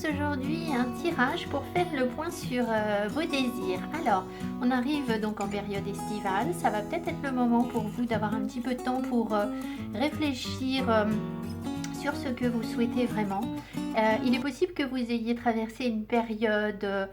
propose aujourd'hui un tirage pour faire le point sur vos désirs. Alors, on arrive donc en période estivale, ça va peut-être être le moment pour vous d'avoir un petit peu de temps pour réfléchir sur ce que vous souhaitez vraiment. Il est possible que vous ayez traversé une période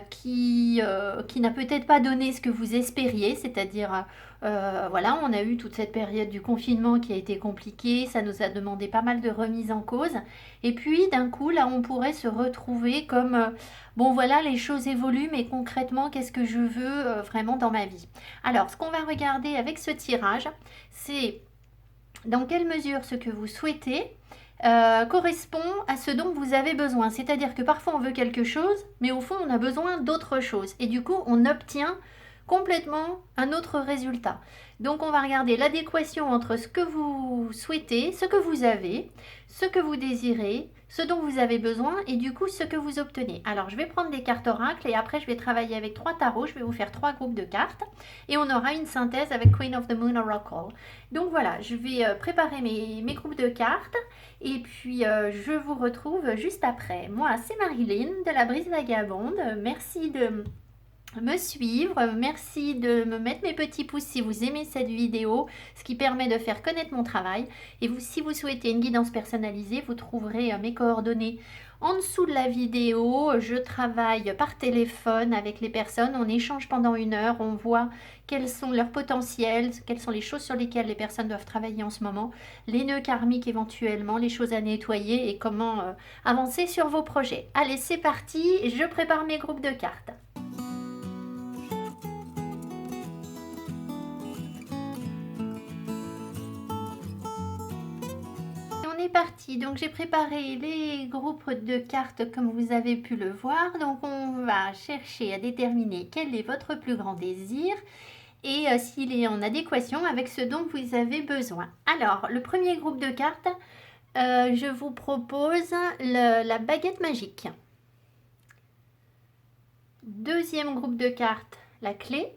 qui n'a peut-être pas donné ce que vous espériez, c'est-à-dire voilà, on a eu toute cette période du confinement qui a été compliquée, ça nous a demandé pas mal de remises en cause, et puis d'un coup là on pourrait se retrouver comme bon voilà, les choses évoluent, mais concrètement qu'est-ce que je veux vraiment dans ma vie. Alors ce qu'on va regarder avec ce tirage, c'est dans quelle mesure ce que vous souhaitez correspond à ce dont vous avez besoin. C'est-à-dire que parfois on veut quelque chose, mais au fond on a besoin d'autre chose. Et du coup on obtient complètement un autre résultat. Donc on va regarder l'adéquation entre ce que vous souhaitez, ce que vous avez, ce que vous désirez, ce dont vous avez besoin et du coup ce que vous obtenez. Alors je vais prendre des cartes oracles et après je vais travailler avec 3 tarots, je vais vous faire 3 groupes de cartes et on aura une synthèse avec Queen of the Moon Oracle. Donc voilà, je vais préparer mes groupes de cartes et puis je vous retrouve juste après. Moi c'est Marilyn de la Brise Vagabonde, merci de me suivre, merci de me mettre mes petits pouces si vous aimez cette vidéo, ce qui permet de faire connaître mon travail. Et vous, si vous souhaitez une guidance personnalisée, vous trouverez mes coordonnées en dessous de la vidéo. Je travaille par téléphone avec les personnes, on échange pendant 1 heure, on voit quels sont leurs potentiels, quelles sont les choses sur lesquelles les personnes doivent travailler en ce moment, les nœuds karmiques éventuellement, les choses à nettoyer et comment avancer sur vos projets. Allez, c'est parti, je prépare mes groupes de cartes. Parti. Donc j'ai préparé les groupes de cartes comme vous avez pu le voir. Donc on va chercher à déterminer quel est votre plus grand désir et s'il est en adéquation avec ce dont vous avez besoin. Alors le premier groupe de cartes, je vous propose la baguette magique. Deuxième groupe de cartes, la clé.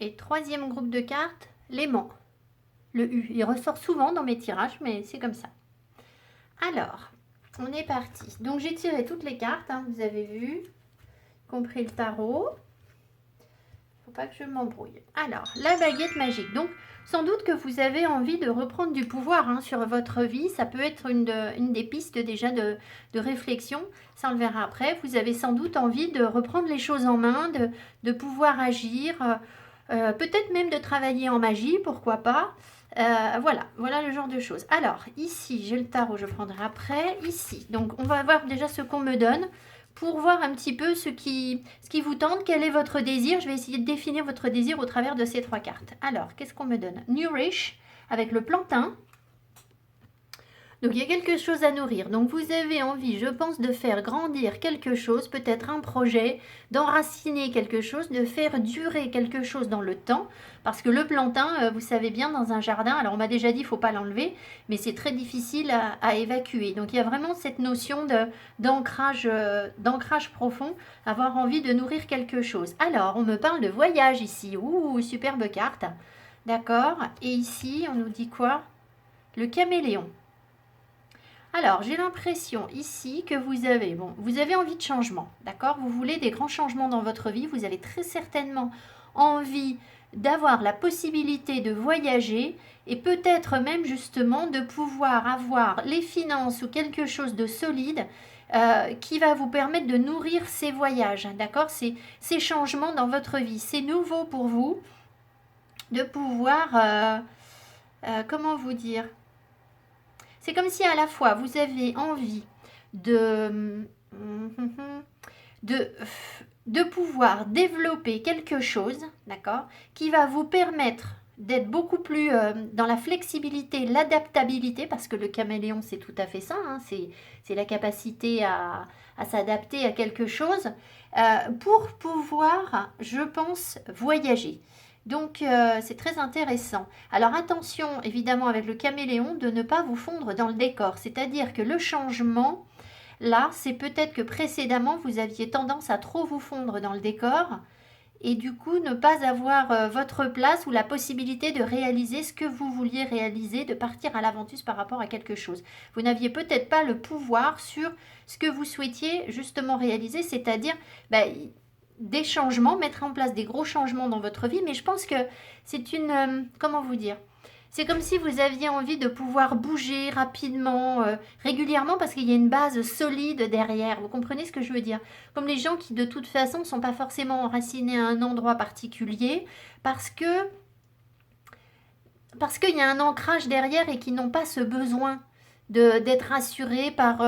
Et troisième groupe de cartes, l'aimant. Le U, il ressort souvent dans mes tirages, mais c'est comme ça. Alors, on est parti. Donc, j'ai tiré toutes les cartes, hein, vous avez vu, compris le tarot. Faut pas que je m'embrouille. Alors, la baguette magique. Donc, sans doute que vous avez envie de reprendre du pouvoir hein, sur votre vie. Ça peut être une des pistes déjà de réflexion. Ça, on le verra après. Vous avez sans doute envie de reprendre les choses en main, de pouvoir agir, peut-être même de travailler en magie, pourquoi pas. Voilà le genre de choses. Alors, ici, j'ai le tarot, je prendrai après. Ici, donc on va voir déjà ce qu'on me donne pour voir un petit peu ce qui vous tente, quel est votre désir. Je vais essayer de définir votre désir au travers de ces 3 cartes. Alors, qu'est-ce qu'on me donne? Nourish, avec le plantain. Donc il y a quelque chose à nourrir. Donc vous avez envie, je pense, de faire grandir quelque chose, peut-être un projet, d'enraciner quelque chose, de faire durer quelque chose dans le temps. Parce que le plantain, vous savez bien, dans un jardin, alors on m'a déjà dit il ne faut pas l'enlever, mais c'est très difficile à évacuer. Donc il y a vraiment cette notion d'ancrage profond, avoir envie de nourrir quelque chose. Alors on me parle de voyage ici. Ouh, superbe carte. D'accord. Et ici, on nous dit quoi? Le caméléon. Alors, j'ai l'impression ici que vous avez envie de changement, d'accord? Vous voulez des grands changements dans votre vie, vous avez très certainement envie d'avoir la possibilité de voyager et peut-être même justement de pouvoir avoir les finances ou quelque chose de solide qui va vous permettre de nourrir ces voyages, d'accord? Ces changements dans votre vie. C'est nouveau pour vous de pouvoir, comment vous dire? C'est comme si à la fois vous avez envie de pouvoir développer quelque chose, d'accord, qui va vous permettre d'être beaucoup plus dans la flexibilité, l'adaptabilité, parce que le caméléon c'est tout à fait ça, hein, c'est la capacité à s'adapter à quelque chose, pour pouvoir, je pense, voyager. Donc c'est très intéressant. Alors attention évidemment avec le caméléon de ne pas vous fondre dans le décor. C'est-à-dire que le changement, là, c'est peut-être que précédemment vous aviez tendance à trop vous fondre dans le décor et du coup ne pas avoir votre place ou la possibilité de réaliser ce que vous vouliez réaliser, de partir à l'aventure par rapport à quelque chose. Vous n'aviez peut-être pas le pouvoir sur ce que vous souhaitiez justement réaliser, c'est-à-dire des changements, mettre en place des gros changements dans votre vie, mais je pense que c'est une... comment vous dire, c'est comme si vous aviez envie de pouvoir bouger rapidement, régulièrement, parce qu'il y a une base solide derrière. Vous comprenez ce que je veux dire? Comme les gens qui, de toute façon, ne sont pas forcément enracinés à un endroit particulier, parce que parce qu'il y a un ancrage derrière et qui n'ont pas ce besoin d'être rassurés par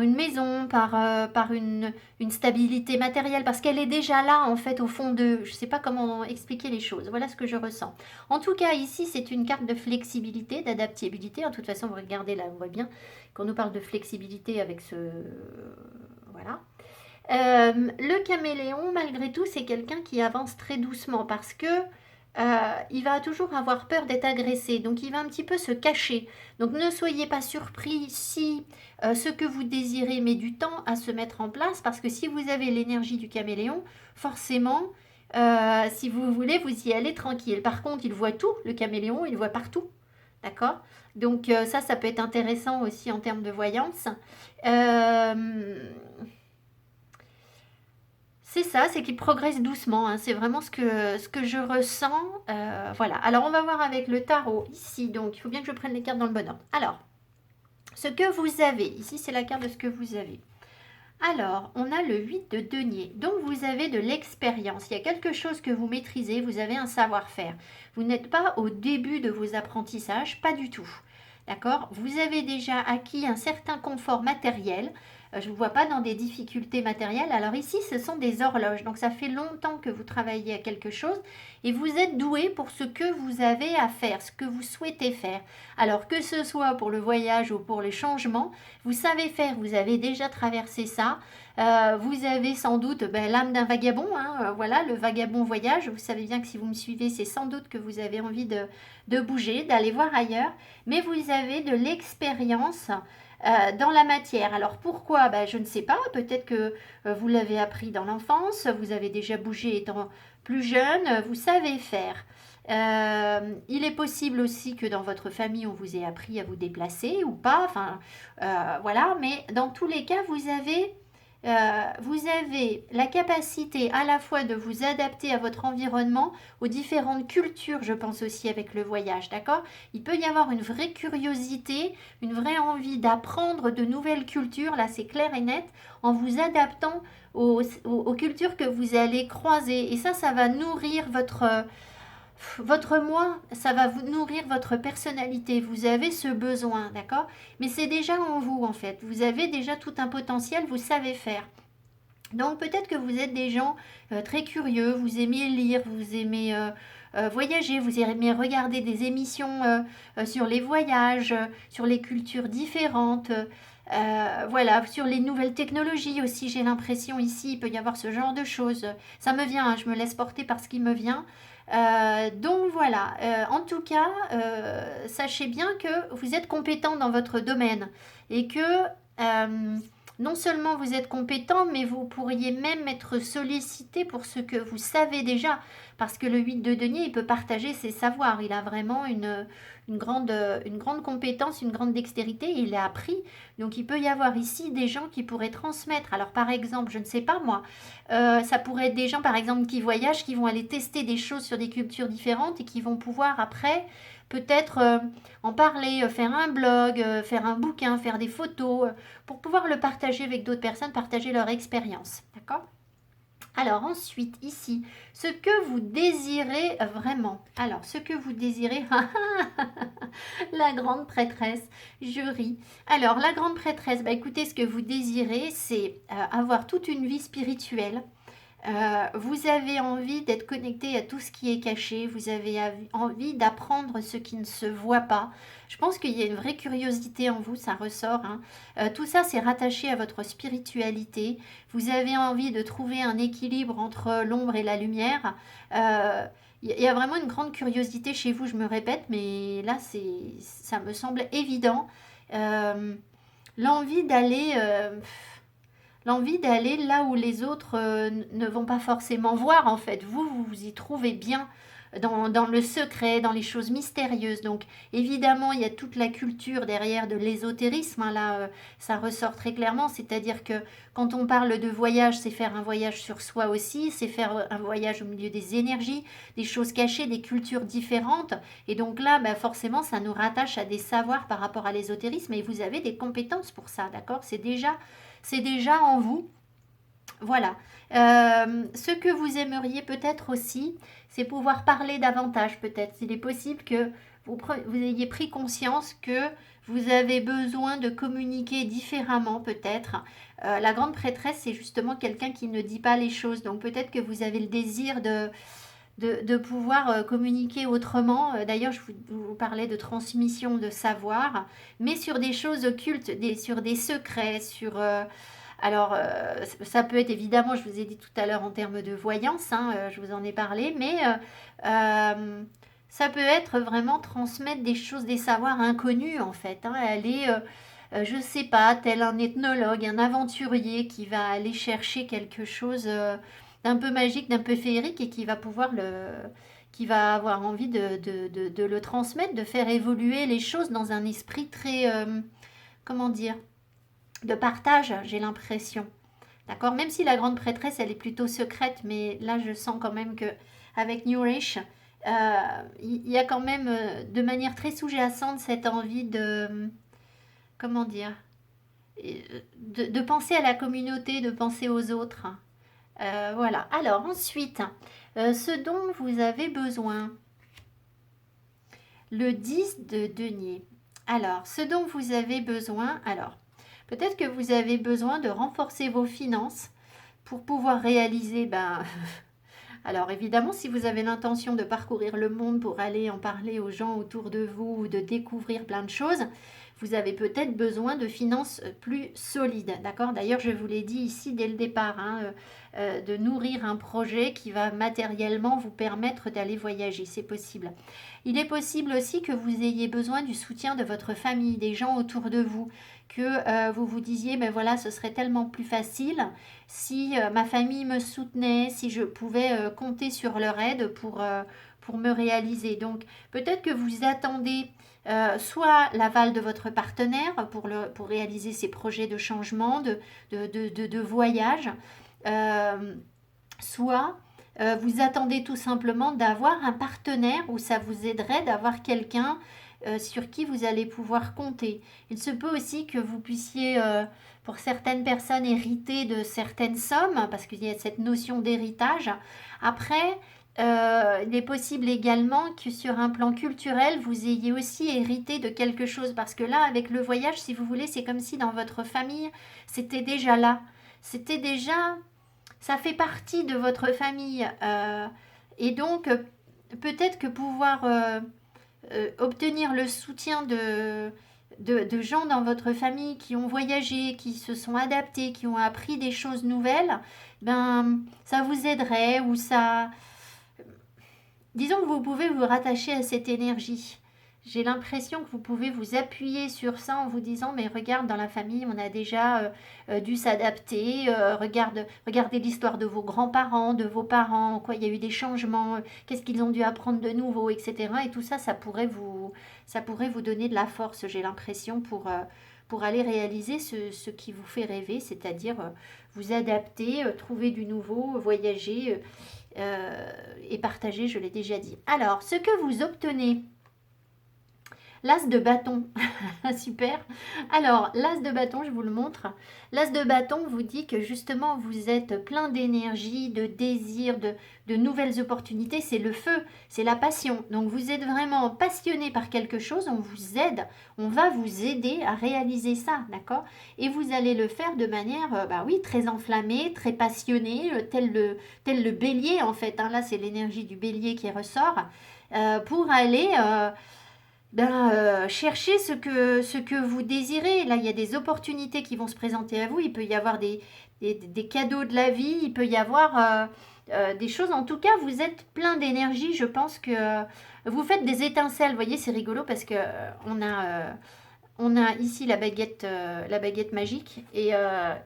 une maison, par une stabilité matérielle, parce qu'elle est déjà là, en fait, au fond d'eux. Je ne sais pas comment expliquer les choses. Voilà ce que je ressens. En tout cas, ici, c'est une carte de flexibilité, d'adaptabilité. De toute façon, vous regardez là, on voit bien qu'on nous parle de flexibilité avec ce... Voilà. Le caméléon, malgré tout, c'est quelqu'un qui avance très doucement parce que il va toujours avoir peur d'être agressé, donc il va un petit peu se cacher. Donc ne soyez pas surpris si ce que vous désirez met du temps à se mettre en place, parce que si vous avez l'énergie du caméléon, forcément, si vous voulez, vous y allez tranquille. Par contre, il voit tout, le caméléon, il voit partout. D'accord? Donc ça peut être intéressant aussi en termes de voyance. C'est ça, c'est qu'il progresse doucement, hein. C'est vraiment ce que je ressens. Voilà. Alors, on va voir avec le tarot ici. Donc, il faut bien que je prenne les cartes dans le bon ordre. Alors, ce que vous avez, ici, c'est la carte de ce que vous avez. Alors, on a le 8 de denier. Donc, vous avez de l'expérience. Il y a quelque chose que vous maîtrisez, vous avez un savoir-faire. Vous n'êtes pas au début de vos apprentissages, pas du tout. D'accord? Vous avez déjà acquis un certain confort matériel. Je ne vous vois pas dans des difficultés matérielles. Alors ici, ce sont des horloges. Donc ça fait longtemps que vous travaillez à quelque chose et vous êtes doué pour ce que vous avez à faire, ce que vous souhaitez faire. Alors que ce soit pour le voyage ou pour les changements, vous savez faire, vous avez déjà traversé ça. Vous avez sans doute l'âme d'un vagabond, hein, voilà, le vagabond voyage. Vous savez bien que si vous me suivez, c'est sans doute que vous avez envie de bouger, d'aller voir ailleurs. Mais vous avez de l'expérience dans la matière. Alors pourquoi? Je ne sais pas, peut-être que vous l'avez appris dans l'enfance, vous avez déjà bougé étant plus jeune, vous savez faire. Il est possible aussi que dans votre famille, on vous ait appris à vous déplacer ou pas, enfin voilà, mais dans tous les cas, vous avez la capacité à la fois de vous adapter à votre environnement, aux différentes cultures, je pense aussi avec le voyage, d'accord? Il peut y avoir une vraie curiosité, une vraie envie d'apprendre de nouvelles cultures, là c'est clair et net, en vous adaptant aux cultures que vous allez croiser. Et ça va nourrir votre moi, ça va vous nourrir votre personnalité. Vous avez ce besoin, d'accord? Mais c'est déjà en vous, en fait. Vous avez déjà tout un potentiel, vous savez faire. Donc peut-être que vous êtes des gens très curieux, vous aimez lire, vous aimez voyager, vous aimez regarder des émissions sur les voyages, sur les cultures différentes. Voilà, sur les nouvelles technologies aussi, j'ai l'impression ici, il peut y avoir ce genre de choses. Ça me vient, hein, je me laisse porter par ce qui me vient. Donc voilà, en tout cas, sachez bien que vous êtes compétent dans votre domaine et que non seulement vous êtes compétent, mais vous pourriez même être sollicité pour ce que vous savez déjà, parce que le 8 de denier, il peut partager ses savoirs, il a vraiment une grande compétence, une grande dextérité, il a appris, donc il peut y avoir ici des gens qui pourraient transmettre. Alors par exemple, je ne sais pas moi, ça pourrait être des gens par exemple qui voyagent, qui vont aller tester des choses sur des cultures différentes et qui vont pouvoir après peut-être en parler, faire un blog, faire un bouquin, faire des photos, pour pouvoir le partager avec d'autres personnes, partager leur expérience. D'accord? Alors ensuite, ici, ce que vous désirez vraiment. Alors, ce que vous désirez, la grande prêtresse, je ris. Alors, la grande prêtresse, écoutez, ce que vous désirez, c'est avoir toute une vie spirituelle. Vous avez envie d'être connecté à tout ce qui est caché, vous avez envie d'apprendre ce qui ne se voit pas. Je pense qu'il y a une vraie curiosité en vous, ça ressort, hein. Tout ça, c'est rattaché à votre spiritualité. Vous avez envie de trouver un équilibre entre l'ombre et la lumière. Il y a vraiment une grande curiosité chez vous, je me répète, mais là, ça me semble évident. L'envie d'aller l'envie d'aller là où les autres ne vont pas forcément voir en fait. Vous vous y trouvez bien dans le secret, dans les choses mystérieuses. Donc évidemment, il y a toute la culture derrière de l'ésotérisme, hein, là, ça ressort très clairement, c'est-à-dire que quand on parle de voyage, c'est faire un voyage sur soi aussi, c'est faire un voyage au milieu des énergies, des choses cachées, des cultures différentes. Et donc là, bah forcément, ça nous rattache à des savoirs par rapport à l'ésotérisme et vous avez des compétences pour ça, d'accord? C'est déjà en vous. Voilà. Ce que vous aimeriez peut-être aussi, c'est pouvoir parler davantage peut-être. Il est possible que vous ayez pris conscience que vous avez besoin de communiquer différemment peut-être. La grande prêtresse, c'est justement quelqu'un qui ne dit pas les choses. Donc peut-être que vous avez le désir de pouvoir communiquer autrement. D'ailleurs, je vous parlais de transmission de savoir, mais sur des choses occultes, sur des secrets, sur... alors, ça peut être évidemment, je vous ai dit tout à l'heure en termes de voyance, hein, je vous en ai parlé, mais ça peut être vraiment transmettre des choses, des savoirs inconnus en fait. Hein, aller, je ne sais pas, tel un ethnologue, un aventurier qui va aller chercher quelque chose d'un peu magique, d'un peu féerique et qui va qui va avoir envie de le transmettre, de faire évoluer les choses dans un esprit très, comment dire, de partage, j'ai l'impression. D'accord? Même si la grande prêtresse, elle est plutôt secrète, mais là, je sens quand même que avec New Age, il y a quand même, de manière très sous-jacente, cette envie de, comment dire, de penser à la communauté, de penser aux autres. Voilà. Alors, ensuite, ce dont vous avez besoin. Le 10 de denier. Alors, ce dont vous avez besoin, alors, peut-être que vous avez besoin de renforcer vos finances pour pouvoir réaliser, alors évidemment, si vous avez l'intention de parcourir le monde pour aller en parler aux gens autour de vous ou de découvrir plein de choses, vous avez peut-être besoin de finances plus solides, d'accord? D'ailleurs, je vous l'ai dit ici dès le départ, hein, de nourrir un projet qui va matériellement vous permettre d'aller voyager, c'est possible. Il est possible aussi que vous ayez besoin du soutien de votre famille, des gens autour de vous, que vous vous disiez, ben voilà, ce serait tellement plus facile si ma famille me soutenait, si je pouvais compter sur leur aide pour me réaliser. Donc peut-être que vous attendez soit l'aval de votre partenaire pour réaliser ces projets de changement, de voyage, soit vous attendez tout simplement d'avoir un partenaire où ça vous aiderait d'avoir quelqu'un sur qui vous allez pouvoir compter. Il se peut aussi que vous puissiez, pour certaines personnes, hériter de certaines sommes, parce qu'il y a cette notion d'héritage. Après, il est possible également que sur un plan culturel, vous ayez aussi hérité de quelque chose, parce que là, avec le voyage, si vous voulez, c'est comme si dans votre famille, c'était déjà là. C'était déjà... Ça fait partie de votre famille. Et donc, peut-être que pouvoir obtenir le soutien de gens dans votre famille qui ont voyagé, qui se sont adaptés, qui ont appris des choses nouvelles, ça vous aiderait ou ça... Disons que vous pouvez vous rattacher à cette énergie. J'ai l'impression que vous pouvez vous appuyer sur ça en vous disant mais regarde dans la famille on a déjà dû s'adapter, regardez l'histoire de vos grands-parents, de vos parents, quoi il y a eu des changements, qu'est-ce qu'ils ont dû apprendre de nouveau, etc. Et tout ça, ça pourrait vous donner de la force, j'ai l'impression, pour aller réaliser ce qui vous fait rêver, c'est-à-dire vous adapter, trouver du nouveau, voyager et partager, je l'ai déjà dit. Alors, ce que vous obtenez, l'as de bâton, super. Alors, l'as de bâton, je vous le montre. L'as de bâton vous dit que justement, vous êtes plein d'énergie, de désir, de nouvelles opportunités. C'est le feu, c'est la passion. Donc, vous êtes vraiment passionné par quelque chose, on vous aide, on va vous aider à réaliser ça, d'accord? Et vous allez le faire de manière, oui, très enflammée, très passionnée, tel le bélier en fait. Hein. Là, c'est l'énergie du bélier qui ressort pour aller... cherchez ce que vous désirez. Là, il y a des opportunités qui vont se présenter à vous. Il peut y avoir des cadeaux de la vie. Il peut y avoir des choses. En tout cas, vous êtes plein d'énergie. Je pense que vous faites des étincelles. Vous voyez, c'est rigolo parce que on a On a ici la baguette magique et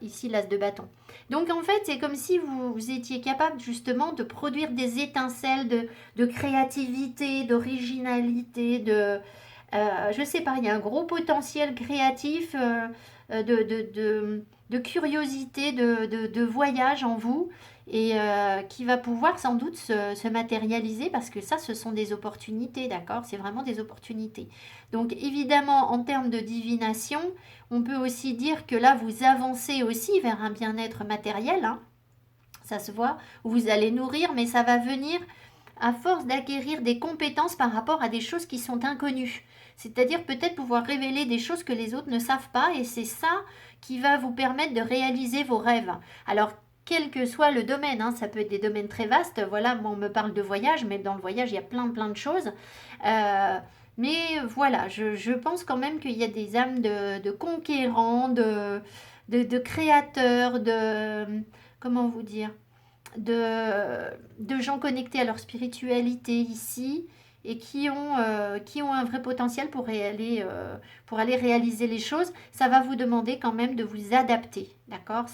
ici l'as de bâton. Donc en fait, c'est comme si vous étiez capable justement de produire des étincelles de créativité, d'originalité, je sais pas, il y a un gros potentiel créatif, de curiosité, de voyage en vous et qui va pouvoir sans doute se matérialiser parce que ça, ce sont des opportunités, d'accord? C'est vraiment des opportunités. Donc évidemment, en termes de divination, on peut aussi dire que là, vous avancez aussi vers un bien-être matériel, hein, ça se voit, où vous allez nourrir, mais ça va venir à force d'acquérir des compétences par rapport à des choses qui sont inconnues. C'est-à-dire peut-être pouvoir révéler des choses que les autres ne savent pas et c'est ça qui va vous permettre de réaliser vos rêves. Alors, quel que soit le domaine, hein, ça peut être des domaines très vastes. Voilà, moi on me parle de voyage, mais dans le voyage, il y a plein de choses. Mais voilà, je pense quand même qu'il y a des âmes de conquérants, de créateurs, comment vous dire, de gens connectés à leur spiritualité ici et qui ont un vrai potentiel pour aller réaliser les choses. Ça va vous demander quand même de vous adapter, d'accord?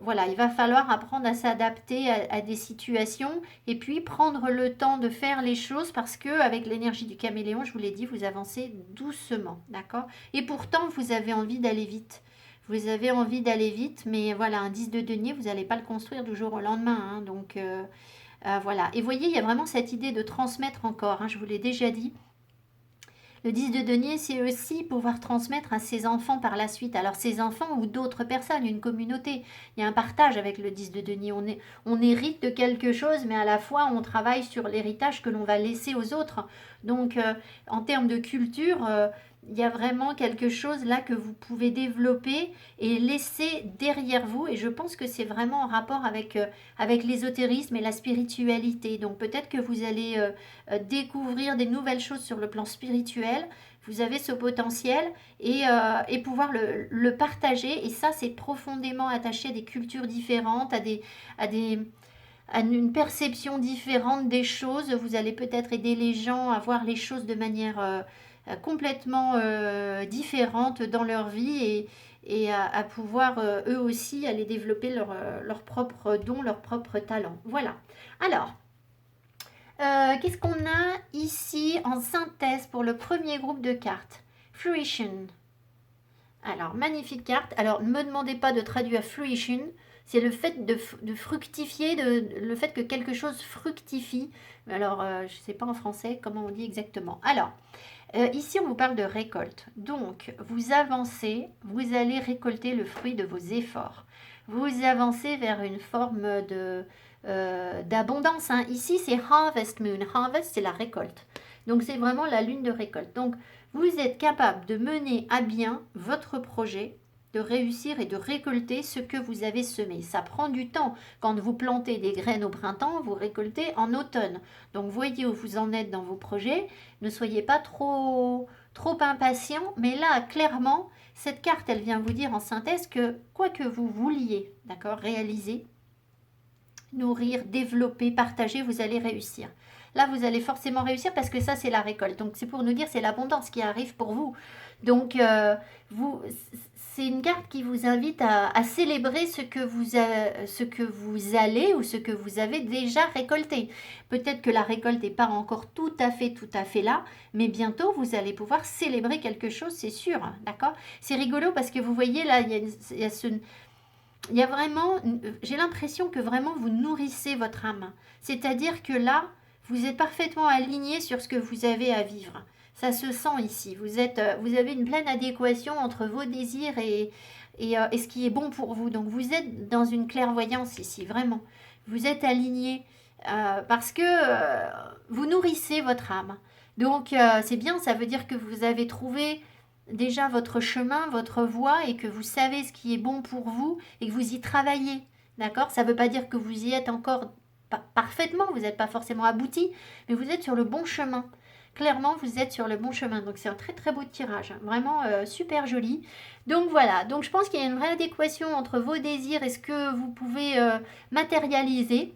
Voilà, il va falloir apprendre à s'adapter à des situations et puis prendre le temps de faire les choses parce que avec l'énergie du caméléon, je vous l'ai dit, vous avancez doucement, d'accord? Et pourtant, vous avez envie d'aller vite. Vous avez envie d'aller vite, mais voilà, un 10 de denier, vous n'allez pas le construire du jour au lendemain, hein, donc voilà. Et voyez, il y a vraiment cette idée de transmettre encore, hein, je vous l'ai déjà dit. Le 10 de denier, c'est aussi pouvoir transmettre à ses enfants par la suite. Alors ses enfants ou d'autres personnes, une communauté. Il y a un partage avec le 10 de denier. On hérite de quelque chose, mais à la fois on travaille sur l'héritage que l'on va laisser aux autres. Donc en termes de culture, il y a vraiment quelque chose là que vous pouvez développer et laisser derrière vous. Et je pense que c'est vraiment en rapport avec l'ésotérisme et la spiritualité. Donc peut-être que vous allez découvrir des nouvelles choses sur le plan spirituel. Vous avez ce potentiel et pouvoir le partager. Et ça, c'est profondément attaché à des cultures différentes, à une perception différente des choses. Vous allez peut-être aider les gens à voir les choses de manière complètement différente dans leur vie et à pouvoir eux aussi aller développer leur propre don, leur propre talent. Voilà. Alors, qu'est-ce qu'on a ici en synthèse pour le premier groupe de cartes? Fruition. Alors, magnifique carte. Alors, ne me demandez pas de traduire fruition. C'est le fait de fructifier, le fait que quelque chose fructifie. Alors, je ne sais pas en français comment on dit exactement. Alors, ici, on vous parle de récolte. Donc, vous avancez, vous allez récolter le fruit de vos efforts. Vous avancez vers une forme d'abondance, hein. Ici, c'est Harvest Moon. Harvest, c'est la récolte. Donc, c'est vraiment la lune de récolte. Donc, vous êtes capable de mener à bien votre projet, de réussir et de récolter ce que vous avez semé. Ça prend du temps. Quand vous plantez des graines au printemps, vous récoltez en automne. Donc, voyez où vous en êtes dans vos projets. Ne soyez pas trop impatient. Mais là, clairement, cette carte, elle vient vous dire en synthèse que quoi que vous vouliez, d'accord, réaliser, nourrir, développer, partager, vous allez réussir. Là, vous allez forcément réussir parce que ça, c'est la récolte. Donc, c'est pour nous dire, c'est l'abondance qui arrive pour vous. Donc, c'est une carte qui vous invite à célébrer ce que vous allez ou ce que vous avez déjà récolté. Peut-être que la récolte n'est pas encore tout à fait là, mais bientôt, vous allez pouvoir célébrer quelque chose, c'est sûr. D'accord? C'est rigolo parce que vous voyez, là, il y a vraiment, j'ai l'impression que vraiment vous nourrissez votre âme. C'est-à-dire que là, vous êtes parfaitement aligné sur ce que vous avez à vivre. Ça se sent ici. Vous avez une pleine adéquation entre vos désirs et ce qui est bon pour vous. Donc vous êtes dans une clairvoyance ici, vraiment. Vous êtes aligné parce que vous nourrissez votre âme. Donc c'est bien, ça veut dire que vous avez trouvé déjà votre chemin, votre voie et que vous savez ce qui est bon pour vous et que vous y travaillez. D'accord? Ça ne veut pas dire que vous y êtes encore parfaitement, vous n'êtes pas forcément abouti, mais vous êtes sur le bon chemin. Clairement, vous êtes sur le bon chemin. Donc, c'est un très très beau tirage. Vraiment super joli. Donc, voilà. Donc, je pense qu'il y a une vraie adéquation entre vos désirs et ce que vous pouvez matérialiser.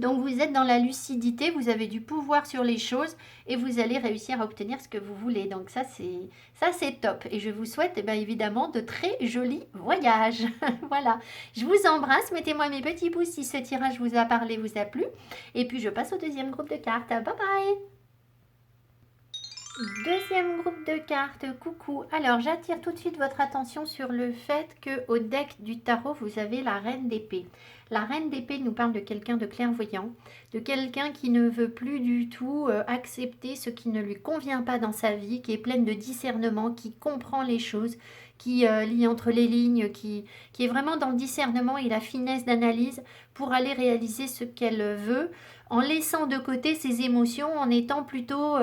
Donc vous êtes dans la lucidité, vous avez du pouvoir sur les choses et vous allez réussir à obtenir ce que vous voulez. Donc ça c'est top. Et je vous souhaite bien évidemment de très jolis voyages. Voilà. Je vous embrasse, mettez-moi mes petits pouces si ce tirage vous a parlé, vous a plu. Et puis je passe au deuxième groupe de cartes. Bye bye. Deuxième groupe de cartes, coucou. Alors j'attire tout de suite votre attention sur le fait que au deck du tarot, vous avez la reine d'épée. La reine d'épée nous parle de quelqu'un de clairvoyant, de quelqu'un qui ne veut plus du tout accepter ce qui ne lui convient pas dans sa vie, qui est pleine de discernement, qui comprend les choses, qui lit entre les lignes, qui est vraiment dans le discernement et la finesse d'analyse pour aller réaliser ce qu'elle veut, en laissant de côté ses émotions, en étant plutôt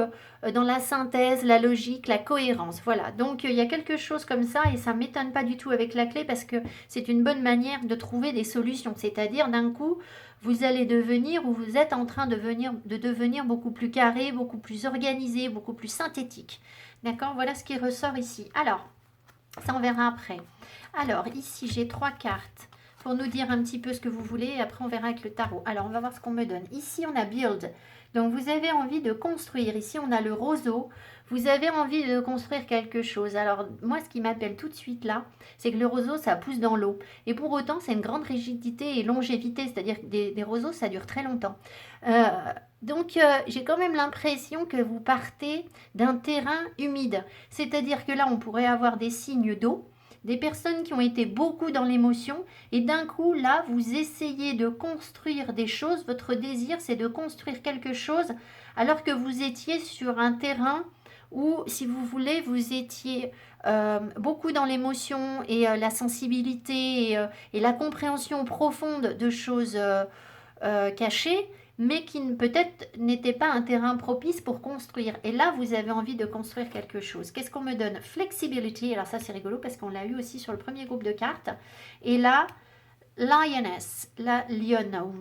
dans la synthèse, la logique, la cohérence. Voilà, donc il y a quelque chose comme ça et ça ne m'étonne pas du tout avec la clé parce que c'est une bonne manière de trouver des solutions. C'est-à-dire d'un coup, vous allez devenir ou vous êtes en train de devenir beaucoup plus carré, beaucoup plus organisé, beaucoup plus synthétique. D'accord? Voilà ce qui ressort ici. Alors, ça on verra après. Alors, ici j'ai 3 cartes pour nous dire un petit peu ce que vous voulez et après on verra avec le tarot. Alors, on va voir ce qu'on me donne. Ici, on a Build. Donc, vous avez envie de construire. Ici, on a le roseau. Vous avez envie de construire quelque chose. Alors, moi, ce qui m'appelle tout de suite là, c'est que le roseau, ça pousse dans l'eau. Et pour autant, c'est une grande rigidité et longévité. C'est-à-dire que des roseaux, ça dure très longtemps. Donc, j'ai quand même l'impression que vous partez d'un terrain humide. C'est-à-dire que là, on pourrait avoir des signes d'eau, des personnes qui ont été beaucoup dans l'émotion et d'un coup, là, vous essayez de construire des choses. Votre désir, c'est de construire quelque chose alors que vous étiez sur un terrain où, si vous voulez, vous étiez beaucoup dans l'émotion et la sensibilité et la compréhension profonde de choses cachées, mais qui peut-être n'était pas un terrain propice pour construire. Et là, vous avez envie de construire quelque chose. Qu'est-ce qu'on me donne? Flexibility. Alors ça, c'est rigolo parce qu'on l'a eu aussi sur le premier groupe de cartes. Et là, lioness, la lionne, ou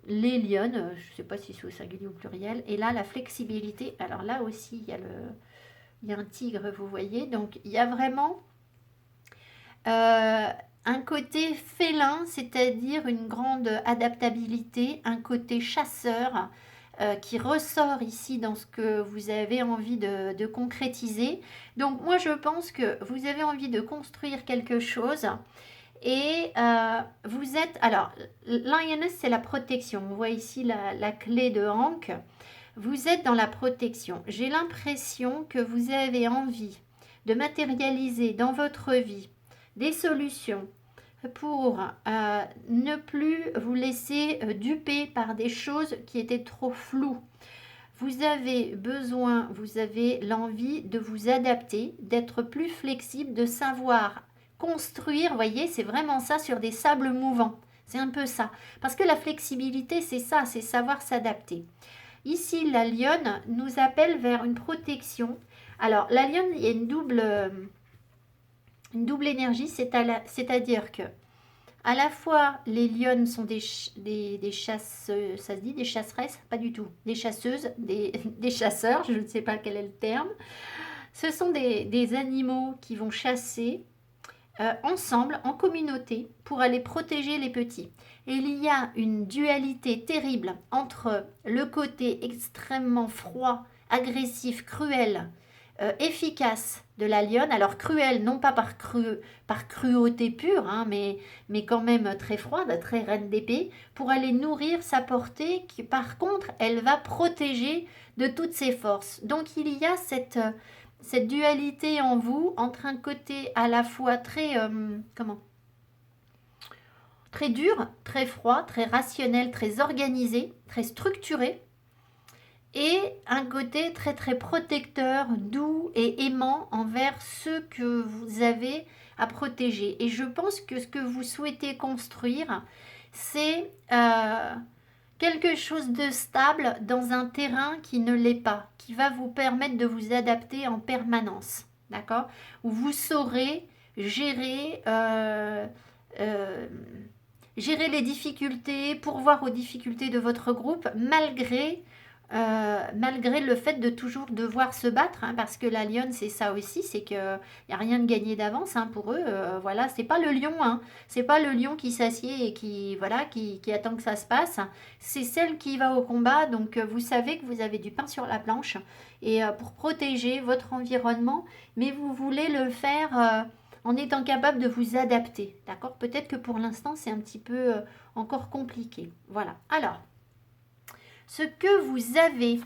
les lionnes, je ne sais pas si c'est au singulier ou au pluriel. Et là, la flexibilité. Alors là aussi, il y a un tigre, vous voyez. Donc, il y a vraiment un côté félin, c'est-à-dire une grande adaptabilité, un côté chasseur qui ressort ici dans ce que vous avez envie de concrétiser. Donc moi je pense que vous avez envie de construire quelque chose et vous êtes... Alors, lioness c'est la protection. On voit ici la clé de Hank. Vous êtes dans la protection. J'ai l'impression que vous avez envie de matérialiser dans votre vie des solutions pour ne plus vous laisser duper par des choses qui étaient trop floues. Vous avez besoin, vous avez l'envie de vous adapter, d'être plus flexible, de savoir construire, voyez, c'est vraiment ça sur des sables mouvants. C'est un peu ça. Parce que la flexibilité, c'est ça, c'est savoir s'adapter. Ici, la lionne nous appelle vers une protection. Alors, la lionne, il y a une double énergie, c'est-à-dire que à la fois les lionnes sont des chasseuses, ça se dit des chasseresses, pas du tout, des chasseuses, des chasseurs, je ne sais pas quel est le terme. Ce sont des animaux qui vont chasser ensemble, en communauté, pour aller protéger les petits. Et il y a une dualité terrible entre le côté extrêmement froid, agressif, cruel, efficace de la lionne. Alors cruelle, non pas par cruauté pure, hein, mais quand même très froide, très reine d'épée, pour aller nourrir sa portée, qui par contre, elle va protéger de toutes ses forces. Donc il y a cette dualité en vous, entre un côté à la fois très, très dur, très froid, très rationnel, très organisé, très structuré, et un côté très très protecteur, doux et aimant envers ceux que vous avez à protéger. Et je pense que ce que vous souhaitez construire, c'est quelque chose de stable dans un terrain qui ne l'est pas, qui va vous permettre de vous adapter en permanence, d'accord? Où vous saurez gérer, gérer les difficultés, pourvoir aux difficultés de votre groupe, malgré malgré le fait de toujours devoir se battre, hein, parce que la lionne, c'est ça aussi, c'est qu'il n'y a rien de gagné d'avance, hein, pour eux. Voilà, c'est pas le lion, hein, c'est pas le lion qui s'assied et qui, voilà, qui attend que ça se passe. C'est celle qui va au combat, donc vous savez que vous avez du pain sur la planche et pour protéger votre environnement, mais vous voulez le faire en étant capable de vous adapter, d'accord? Peut-être que pour l'instant, c'est un petit peu encore compliqué. Voilà. Alors, ce que vous avez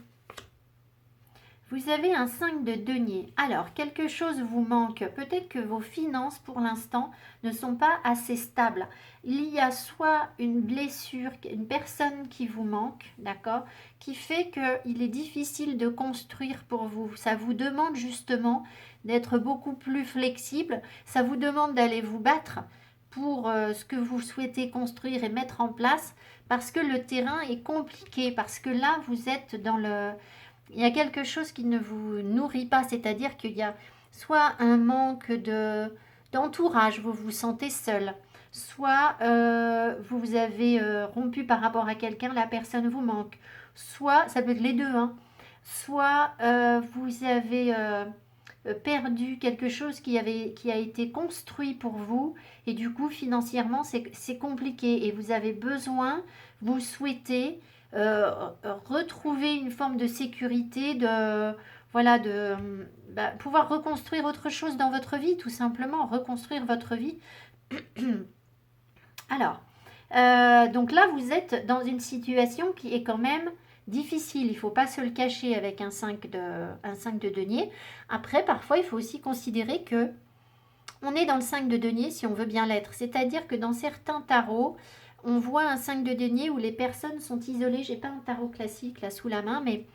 un 5 de denier. Alors, quelque chose vous manque. Peut-être que vos finances, pour l'instant, ne sont pas assez stables. Il y a soit une blessure, une personne qui vous manque, d'accord, qui fait qu'il est difficile de construire pour vous. Ça vous demande justement d'être beaucoup plus flexible. Ça vous demande d'aller vous battre pour ce que vous souhaitez construire et mettre en place, parce que le terrain est compliqué, parce que là, vous êtes dans le... Il y a quelque chose qui ne vous nourrit pas, c'est-à-dire qu'il y a soit un manque d'entourage, vous vous sentez seul, soit vous avez rompu par rapport à quelqu'un, la personne vous manque, soit, ça peut être les deux, hein, soit vous avez perdu quelque chose qui a été construit pour vous et du coup financièrement c'est compliqué et vous avez besoin, vous souhaitez retrouver une forme de sécurité, de voilà, de pouvoir reconstruire autre chose dans votre vie, tout simplement reconstruire votre vie. Alors, donc là vous êtes dans une situation qui est quand même difficile, il ne faut pas se le cacher avec un 5 de denier. Après, parfois, il faut aussi considérer que on est dans le 5 de denier si on veut bien l'être. C'est-à-dire que dans certains tarots, on voit un 5 de denier où les personnes sont isolées. J'ai pas un tarot classique là sous la main, mais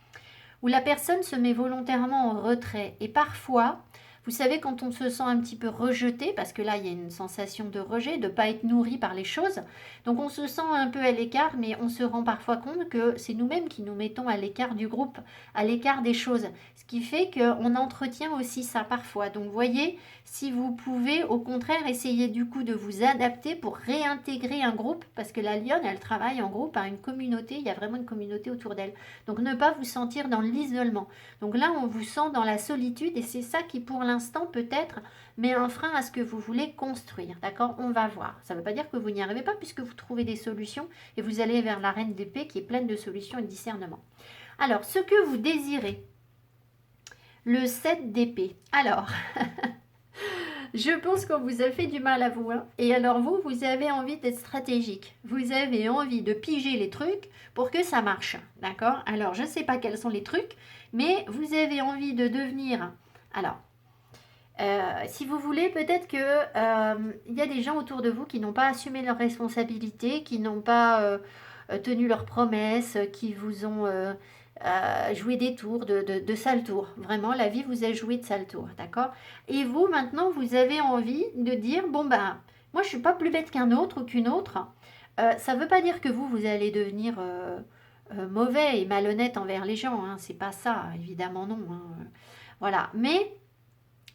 où la personne se met volontairement en retrait. Et parfois, vous savez, quand on se sent un petit peu rejeté, parce que là, il y a une sensation de rejet, de ne pas être nourri par les choses, donc on se sent un peu à l'écart, mais on se rend parfois compte que c'est nous-mêmes qui nous mettons à l'écart du groupe, à l'écart des choses, ce qui fait qu'on entretient aussi ça parfois. Donc, voyez, si vous pouvez, au contraire, essayer du coup de vous adapter pour réintégrer un groupe, parce que la lionne, elle travaille en groupe à une communauté, il y a vraiment une communauté autour d'elle. Donc, ne pas vous sentir dans l'isolement. Donc là, on vous sent dans la solitude et c'est ça qui, pour l'instant, peut-être met un frein à ce que vous voulez construire. D'accord? On va voir. Ça ne veut pas dire que vous n'y arrivez pas puisque vous trouvez des solutions et vous allez vers la reine d'épée qui est pleine de solutions et de discernement. Alors, ce que vous désirez, le 7 d'épée. Alors, je pense qu'on vous a fait du mal à vous. Hein. Et alors vous avez envie d'être stratégique. Vous avez envie de piger les trucs pour que ça marche. D'accord? Alors, je ne sais pas quels sont les trucs, mais vous avez envie de devenir... Alors, si vous voulez, peut-être que y a des gens autour de vous qui n'ont pas assumé leurs responsabilités, qui n'ont pas tenu leurs promesses, qui vous ont joué des tours, de sales tours. Vraiment, la vie vous a joué de sales tours, d'accord? Et vous, maintenant, vous avez envie de dire, bon ben, moi je suis pas plus bête qu'un autre ou qu'une autre. Ça ne veut pas dire que vous allez devenir mauvais et malhonnête envers les gens, hein. C'est pas ça, évidemment non. Hein. Voilà, mais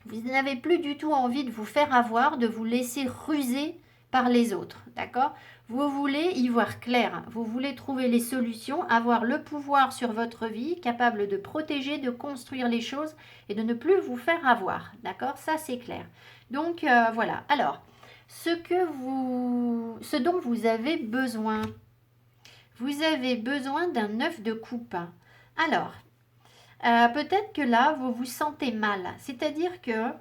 vous n'avez plus du tout envie de vous faire avoir, de vous laisser ruser par les autres, d'accord? Vous voulez y voir clair, vous voulez trouver les solutions, avoir le pouvoir sur votre vie, capable de protéger, de construire les choses et de ne plus vous faire avoir, d'accord? Ça, c'est clair. Donc, voilà. Alors, ce dont vous avez besoin d'un 9 de coupe. Alors, peut-être que là, vous vous sentez mal. C'est-à-dire que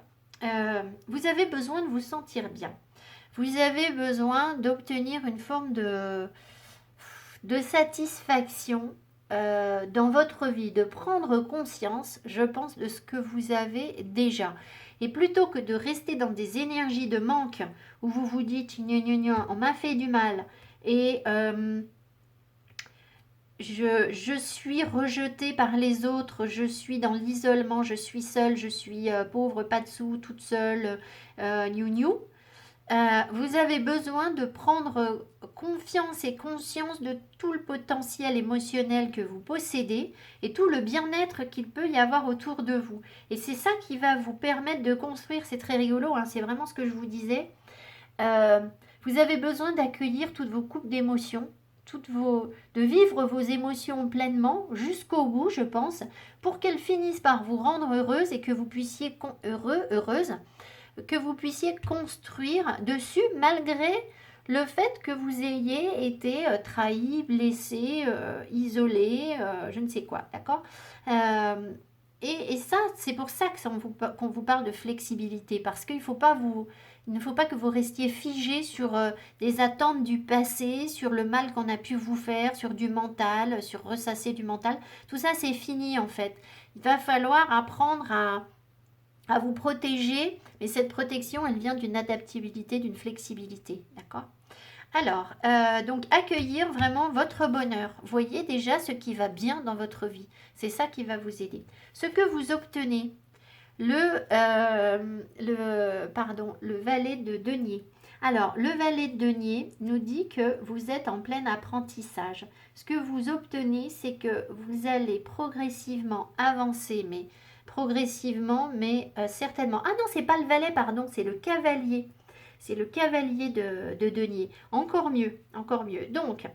vous avez besoin de vous sentir bien. Vous avez besoin d'obtenir une forme de satisfaction dans votre vie, de prendre conscience, je pense, de ce que vous avez déjà. Et plutôt que de rester dans des énergies de manque où vous vous dites « on m'a fait du mal » et je suis rejetée par les autres, je suis dans l'isolement, je suis seule, je suis pauvre, pas de sous, toute seule, vous avez besoin de prendre confiance et conscience de tout le potentiel émotionnel que vous possédez et tout le bien-être qu'il peut y avoir autour de vous. Et c'est ça qui va vous permettre de construire, c'est très rigolo, hein, c'est vraiment ce que je vous disais. Vous avez besoin d'accueillir toutes vos coupes d'émotions de vivre vos émotions pleinement jusqu'au bout, je pense, pour qu'elles finissent par vous rendre heureuse et que vous puissiez heureuse, que vous puissiez construire dessus malgré le fait que vous ayez été trahi, blessé, isolé, je ne sais quoi, d'accord. Et ça, c'est pour ça qu'on vous parle de flexibilité, parce qu'il ne faut pas que vous restiez figé sur des attentes du passé, sur le mal qu'on a pu vous faire, sur du mental, sur ressasser du mental. Tout ça, c'est fini en fait. Il va falloir apprendre à vous protéger, mais cette protection, elle vient d'une adaptabilité, d'une flexibilité, d'accord. Alors, donc accueillir vraiment votre bonheur. Voyez déjà ce qui va bien dans votre vie. C'est ça qui va vous aider. Ce que vous obtenez, le valet de denier. Alors, le valet de denier nous dit que vous êtes en plein apprentissage. Ce que vous obtenez, c'est que vous allez progressivement avancer, mais certainement. Ah non, c'est pas le valet, pardon, c'est le cavalier. C'est le cavalier de denier. Encore mieux, encore mieux. Donc,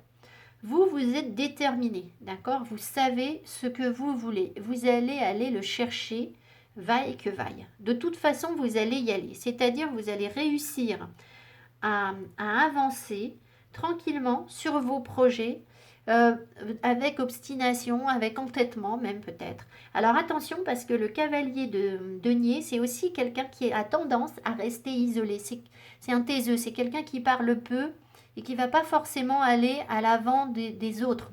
vous êtes déterminé, d'accord. Vous savez ce que vous voulez. Vous allez aller le chercher, vaille que vaille. De toute façon, vous allez y aller. C'est-à-dire, vous allez réussir à avancer tranquillement sur vos projets, euh, avec obstination, avec entêtement même peut-être. Alors attention, parce que le cavalier de denier, c'est aussi quelqu'un qui a tendance à rester isolé. C'est un taiseux, c'est quelqu'un qui parle peu et qui va pas forcément aller à l'avant des autres.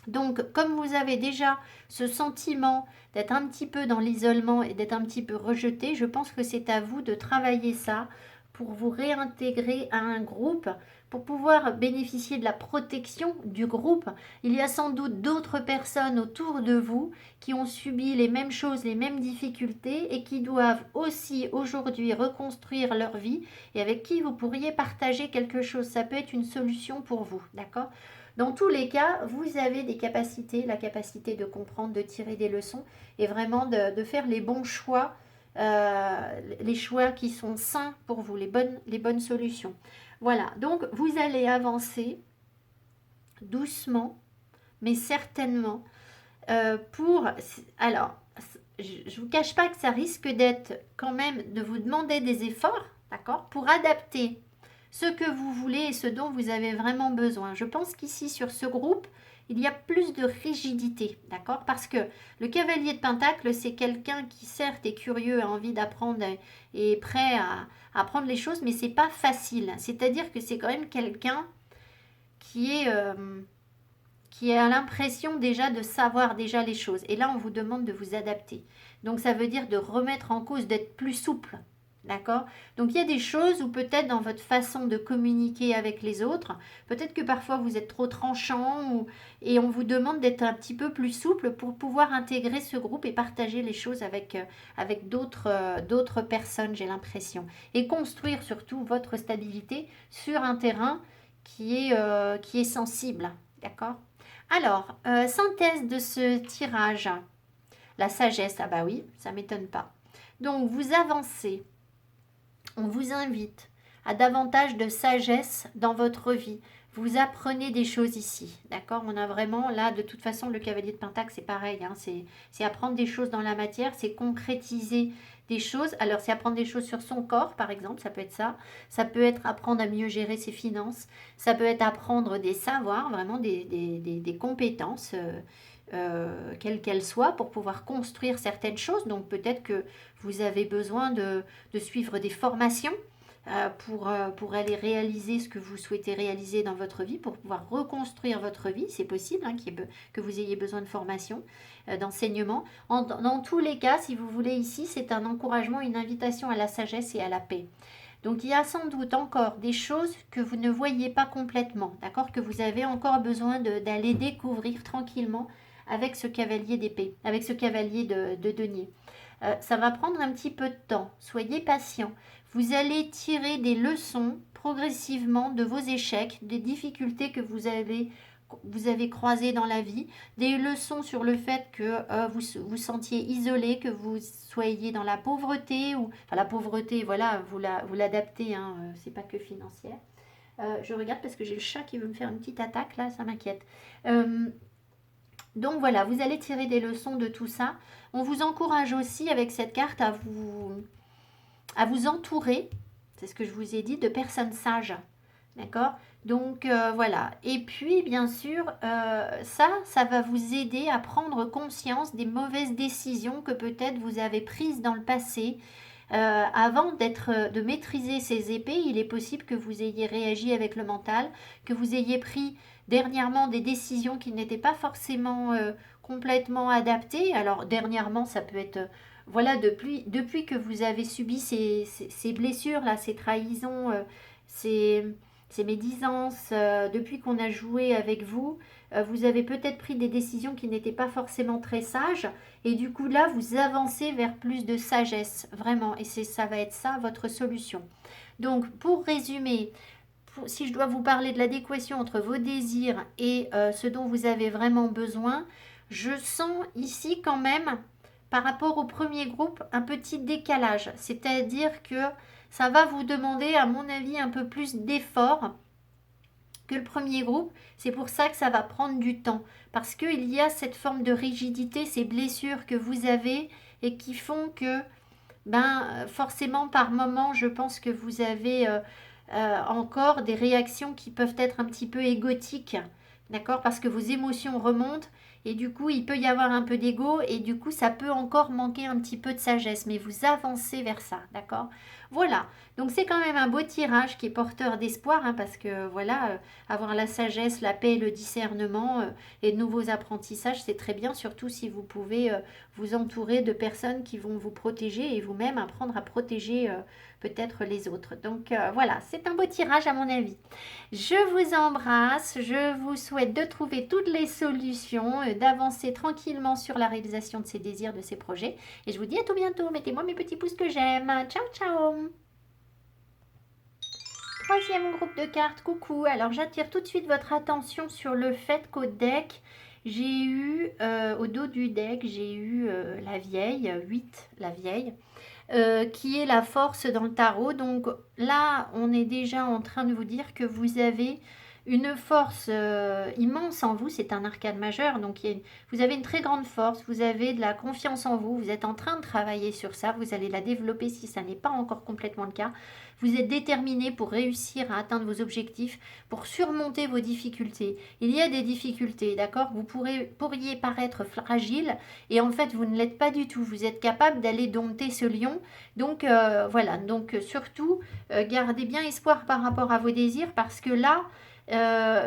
Donc, comme vous avez déjà ce sentiment d'être un petit peu dans l'isolement et d'être un petit peu rejeté, je pense que c'est à vous de travailler ça pour vous réintégrer à un groupe, pour pouvoir bénéficier de la protection du groupe. Il y a sans doute d'autres personnes autour de vous qui ont subi les mêmes choses, les mêmes difficultés et qui doivent aussi aujourd'hui reconstruire leur vie et avec qui vous pourriez partager quelque chose. Ça peut être une solution pour vous, d'accord? Dans tous les cas, vous avez des capacités, la capacité de comprendre, de tirer des leçons et vraiment de faire les bons choix, les choix qui sont sains pour vous, les bonnes solutions. Voilà, donc vous allez avancer doucement, mais certainement pour... Alors, je ne vous cache pas que ça risque d'être quand même de vous demander des efforts, d'accord, pour adapter ce que vous voulez et ce dont vous avez vraiment besoin. Je pense qu'ici, sur ce groupe, il y a plus de rigidité, d'accord? Parce que le cavalier de Pentacle, c'est quelqu'un qui, certes, est curieux, a envie d'apprendre et est prêt à apprendre les choses, mais c'est pas facile. C'est-à-dire que c'est quand même quelqu'un qui est... qui a l'impression déjà de savoir déjà les choses. Et là, on vous demande de vous adapter. Donc, ça veut dire de remettre en cause, d'être plus souple. D'accord? Donc, il y a des choses où peut-être dans votre façon de communiquer avec les autres, peut-être que parfois vous êtes trop tranchant et on vous demande d'être un petit peu plus souple pour pouvoir intégrer ce groupe et partager les choses avec d'autres personnes, j'ai l'impression. Et construire surtout votre stabilité sur un terrain qui est sensible. D'accord? Alors, synthèse de ce tirage. La sagesse, ah bah oui, ça m'étonne pas. Donc, vous avancez. On vous invite à davantage de sagesse dans votre vie. Vous apprenez des choses ici, d'accord? On a vraiment, là, de toute façon, le cavalier de Pentacle, c'est pareil. Hein, c'est apprendre des choses dans la matière, c'est concrétiser des choses. Alors, c'est apprendre des choses sur son corps, par exemple, ça peut être ça. Ça peut être apprendre à mieux gérer ses finances. Ça peut être apprendre des savoirs, vraiment des compétences, quelles qu'elles soient, pour pouvoir construire certaines choses. Donc, peut-être que vous avez besoin de suivre des formations pour aller réaliser ce que vous souhaitez réaliser dans votre vie, pour pouvoir reconstruire votre vie. C'est possible hein, que vous ayez besoin de formation, d'enseignement. Dans tous les cas, si vous voulez ici, c'est un encouragement, une invitation à la sagesse et à la paix. Donc il y a sans doute encore des choses que vous ne voyez pas complètement, d'accord, que vous avez encore besoin d'aller découvrir tranquillement avec ce cavalier d'épée, avec ce cavalier de denier. Ça va prendre un petit peu de temps, soyez patient. Vous allez tirer des leçons progressivement de vos échecs, des difficultés que vous avez croisées dans la vie, des leçons sur le fait que vous vous sentiez isolé, que vous soyez dans la pauvreté, ou enfin la pauvreté, voilà, vous l'adaptez, hein, c'est pas que financière. Je regarde parce que j'ai le chat qui veut me faire une petite attaque, là, ça m'inquiète. Donc voilà, vous allez tirer des leçons de tout ça. On vous encourage aussi avec cette carte à vous entourer, c'est ce que je vous ai dit, de personnes sages. D'accord? Donc voilà. Et puis bien sûr, ça va vous aider à prendre conscience des mauvaises décisions que peut-être vous avez prises dans le passé. Avant de maîtriser ces épées, il est possible que vous ayez réagi avec le mental, que vous ayez pris dernièrement des décisions qui n'étaient pas forcément complètement adaptées. Alors dernièrement, ça peut être voilà, depuis que vous avez subi ces blessures-là, ces trahisons, ces médisances, depuis qu'on a joué avec vous, vous avez peut-être pris des décisions qui n'étaient pas forcément très sages. Et du coup, là, vous avancez vers plus de sagesse, vraiment. Et ça va être ça, votre solution. Donc, pour résumer, si je dois vous parler de l'adéquation entre vos désirs et ce dont vous avez vraiment besoin, je sens ici quand même, par rapport au premier groupe, un petit décalage. C'est-à-dire que ça va vous demander, à mon avis, un peu plus d'effort que le premier groupe. C'est pour ça que ça va prendre du temps. Parce qu'il y a cette forme de rigidité, ces blessures que vous avez et qui font que, forcément, par moment, je pense que vous avez encore des réactions qui peuvent être un petit peu égotiques. D'accord? Parce que vos émotions remontent et du coup, il peut y avoir un peu d'ego et du coup, ça peut encore manquer un petit peu de sagesse. Mais vous avancez vers ça. D'accord? Voilà. Donc, c'est quand même un beau tirage qui est porteur d'espoir parce que voilà, avoir la sagesse, la paix, le discernement et de nouveaux apprentissages, c'est très bien, surtout si vous pouvez vous entourer de personnes qui vont vous protéger et vous-même apprendre à protéger peut-être les autres. Donc voilà, c'est un beau tirage à mon avis. Je vous embrasse, je vous souhaite de trouver toutes les solutions, d'avancer tranquillement sur la réalisation de ces désirs, de ces projets. Et je vous dis à tout bientôt. Mettez-moi mes petits pouces que j'aime. Ciao, ciao. Troisième groupe de cartes, coucou. Alors j'attire tout de suite votre attention sur le fait qu'au deck, j'ai eu, au dos du deck, j'ai eu la vieille, 8, la vieille, qui est la force dans le tarot. Donc là, on est déjà en train de vous dire que vous avez une force immense en vous. C'est un arcane majeur, donc vous avez une très grande force, vous avez de la confiance en vous, vous êtes en train de travailler sur ça, vous allez la développer si ça n'est pas encore complètement le cas. Vous êtes déterminé pour réussir à atteindre vos objectifs, pour surmonter vos difficultés. Il y a des difficultés, d'accord? Vous pourriez paraître fragile et en fait, vous ne l'êtes pas du tout. Vous êtes capable d'aller dompter ce lion. Donc voilà, donc surtout, gardez bien espoir par rapport à vos désirs parce que là,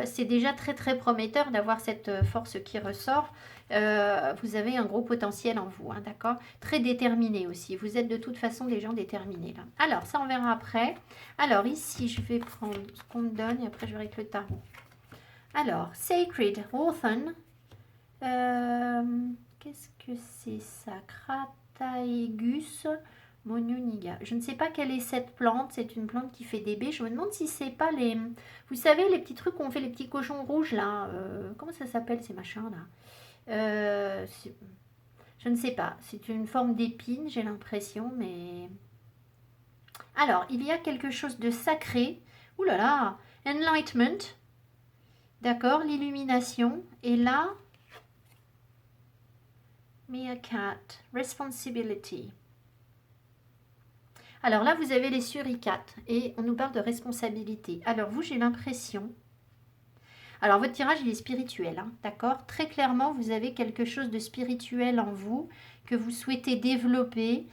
c'est déjà très très prometteur d'avoir cette force qui ressort. Vous avez un gros potentiel en vous, d'accord? Très déterminé aussi. Vous êtes de toute façon des gens déterminés là. Alors, ça on verra après. Alors ici, je vais prendre ce qu'on me donne et après je verrai avec le tarot. Alors, Sacred Hawthorn. Qu'est-ce que c'est ça? Crataegus Mononiga. Je ne sais pas quelle est cette plante. C'est une plante qui fait des baies. Je me demande si c'est pas les... Vous savez, les petits trucs qu'on fait, les petits cochons rouges là. Comment ça s'appelle ces machins là? Je ne sais pas. C'est une forme d'épine, j'ai l'impression, mais... Alors, il y a quelque chose de sacré. Ouh là là! Enlightenment. D'accord, l'illumination. Et là... Meerkat. Responsibility. Alors là, vous avez les suricates. Et on nous parle de responsabilité. Alors vous, j'ai l'impression... Alors, votre tirage, il est spirituel, d'accord? Très clairement, vous avez quelque chose de spirituel en vous que vous souhaitez développer,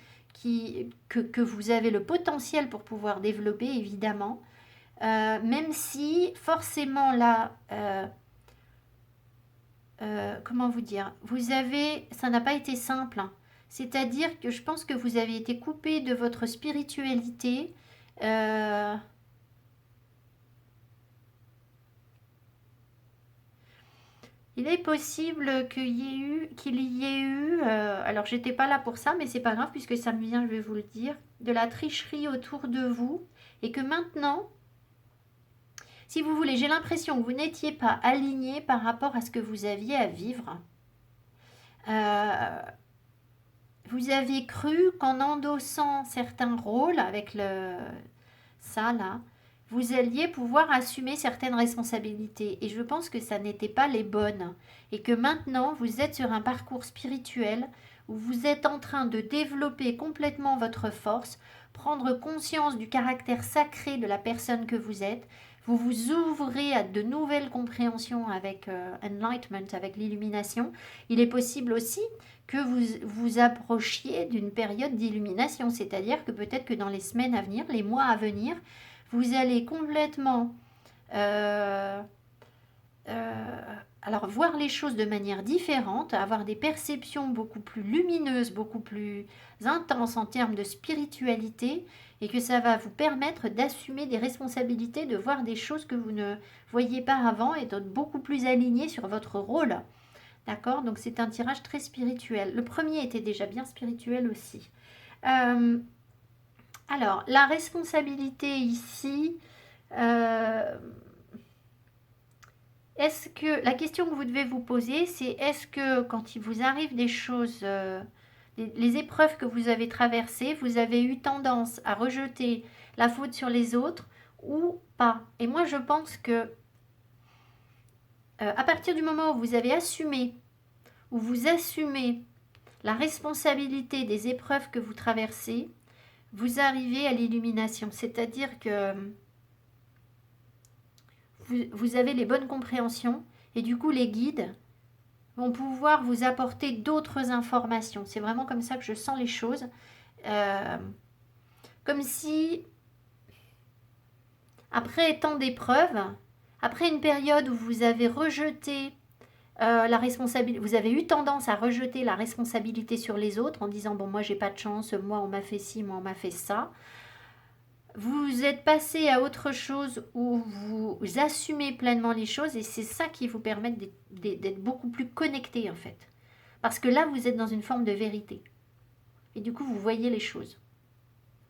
que vous avez le potentiel pour pouvoir développer, évidemment. Même si, forcément, là, comment vous dire? Ça n'a pas été simple. C'est-à-dire que je pense que vous avez été coupé de votre spiritualité. Il est possible qu'il y ait eu, alors j'étais pas là pour ça, mais c'est pas grave puisque ça me vient, je vais vous le dire, de la tricherie autour de vous et que maintenant, si vous voulez, j'ai l'impression que vous n'étiez pas aligné par rapport à ce que vous aviez à vivre. Vous avez cru qu'en endossant certains rôles avec ça là, vous alliez pouvoir assumer certaines responsabilités. Et je pense que ça n'était pas les bonnes. Et que maintenant, vous êtes sur un parcours spirituel où vous êtes en train de développer complètement votre force, prendre conscience du caractère sacré de la personne que vous êtes. Vous vous ouvrez à de nouvelles compréhensions avec Enlightenment, avec l'illumination. Il est possible aussi que vous vous approchiez d'une période d'illumination, c'est-à-dire que peut-être que dans les semaines à venir, les mois à venir, vous allez complètement euh, alors voir les choses de manière différente, avoir des perceptions beaucoup plus lumineuses, beaucoup plus intenses en termes de spiritualité, et que ça va vous permettre d'assumer des responsabilités, de voir des choses que vous ne voyiez pas avant et d'être beaucoup plus aligné sur votre rôle. D'accord? Donc c'est un tirage très spirituel. Le premier était déjà bien spirituel aussi. Euh, alors, la responsabilité ici, est-ce que la question que vous devez vous poser, c'est est-ce que quand il vous arrive des choses, les épreuves que vous avez traversées, vous avez eu tendance à rejeter la faute sur les autres ou pas? Et moi, je pense que à partir du moment où vous avez assumé, où vous assumez la responsabilité des épreuves que vous traversez, vous arrivez à l'illumination. C'est-à-dire que vous avez les bonnes compréhensions et du coup les guides vont pouvoir vous apporter d'autres informations. C'est vraiment comme ça que je sens les choses. Euh, Comme si, après tant d'épreuves, après une période où vous avez rejeté la responsabilité, vous avez eu tendance à rejeter la responsabilité sur les autres en disant bon moi j'ai pas de chance, moi on m'a fait ci, moi on m'a fait ça. Vous êtes passé à autre chose où vous assumez pleinement les choses et c'est ça qui vous permet d'être beaucoup plus connecté en fait. Parce que là, vous êtes dans une forme de vérité. Et du coup, vous voyez les choses.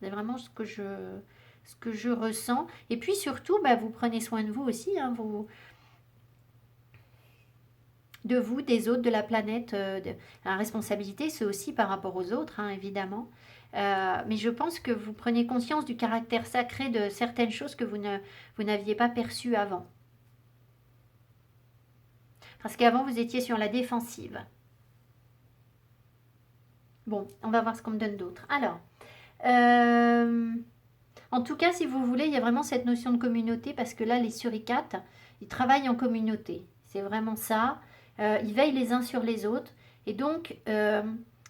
C'est vraiment ce que je ressens. Et puis surtout, bah, vous prenez soin de vous aussi, hein, de vous, des autres, de la planète. La responsabilité, c'est aussi par rapport aux autres, hein, évidemment. Mais je pense que vous prenez conscience du caractère sacré de certaines choses que vous n'aviez pas perçues avant. Parce qu'avant, vous étiez sur la défensive. Bon, on va voir ce qu'on me donne d'autre. Alors, en tout cas, si vous voulez, il y a vraiment cette notion de communauté parce que là, les suricates, ils travaillent en communauté. C'est vraiment ça. Ils veillent les uns sur les autres. Et donc,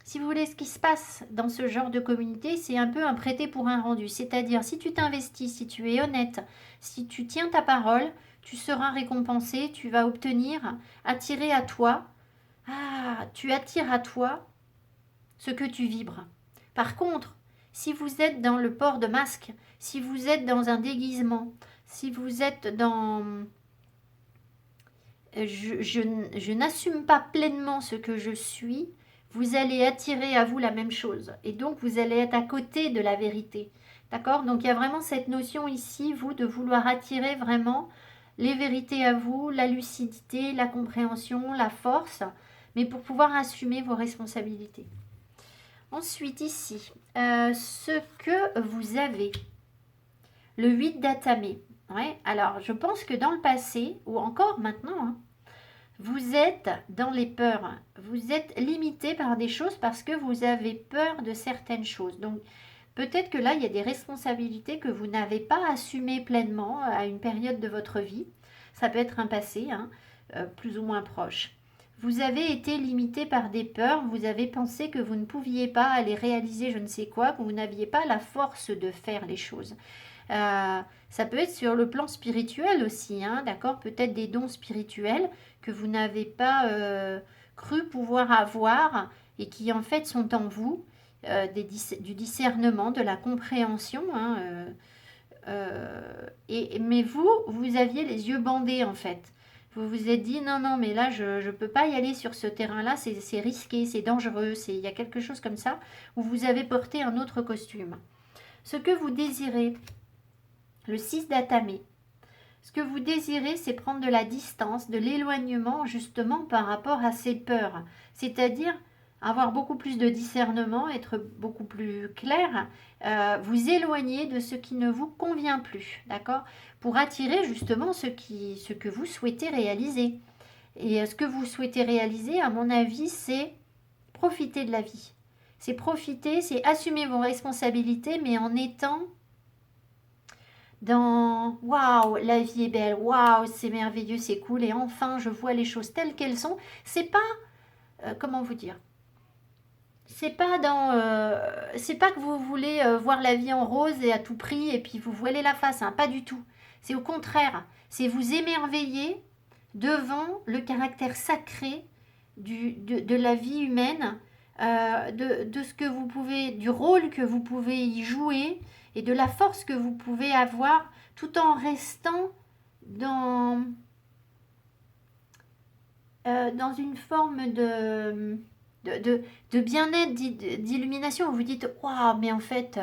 si vous voulez, ce qui se passe dans ce genre de communauté, c'est un peu un prêter pour un rendu. C'est-à-dire, si tu t'investis, si tu es honnête, si tu tiens ta parole, tu seras récompensé, tu vas obtenir, attirer à toi. Ah, tu attires à toi ce que tu vibres. Par contre, si vous êtes dans le port de masque, si vous êtes dans un déguisement, si vous êtes dans je n'assume pas pleinement ce que je suis, vous allez attirer à vous la même chose. Et donc, vous allez être à côté de la vérité. D'accord? Donc, il y a vraiment cette notion ici, vous, de vouloir attirer vraiment les vérités à vous, la lucidité, la compréhension, la force, mais pour pouvoir assumer vos responsabilités. Ensuite, ici, ce que vous avez, le 8 d'Atamé. Ouais, alors, je pense que dans le passé, ou encore maintenant, hein, vous êtes dans les peurs. Vous êtes limité par des choses parce que vous avez peur de certaines choses. Donc, peut-être que là, il y a des responsabilités que vous n'avez pas assumées pleinement à une période de votre vie. Ça peut être un passé, hein, plus ou moins proche. Vous avez été limité par des peurs, vous avez pensé que vous ne pouviez pas aller réaliser je ne sais quoi, que vous n'aviez pas la force de faire les choses. Ça peut être sur le plan spirituel aussi, hein, d'accord? Peut-être des dons spirituels que vous n'avez pas cru pouvoir avoir et qui en fait sont en vous, du discernement, de la compréhension, hein, mais vous aviez les yeux bandés en fait. Vous vous êtes dit non, non, mais là je ne peux pas y aller sur ce terrain-là, c'est risqué, c'est dangereux, il y a quelque chose comme ça où vous avez porté un autre costume. Ce que vous désirez, le 6 d'Atamé, ce que vous désirez, c'est prendre de la distance, de l'éloignement justement par rapport à ces peurs. C'est-à-dire avoir beaucoup plus de discernement, être beaucoup plus clair, vous éloigner de ce qui ne vous convient plus, d'accord? Pour attirer justement ce que vous souhaitez réaliser. Et ce que vous souhaitez réaliser, à mon avis, c'est profiter de la vie. C'est profiter, c'est assumer vos responsabilités, mais en étant dans waouh, la vie est belle, waouh, c'est merveilleux, c'est cool, et enfin je vois les choses telles qu'elles sont. C'est pas, comment vous dire, c'est pas que vous voulez voir la vie en rose et à tout prix et puis vous voilez la face, hein, pas du tout. C'est au contraire, c'est vous émerveiller devant le caractère sacré de la vie humaine, de ce que vous pouvez, du rôle que vous pouvez y jouer et de la force que vous pouvez avoir tout en restant dans, dans une forme de bien-être, d'illumination. Vous vous dites, waouh, mais en fait,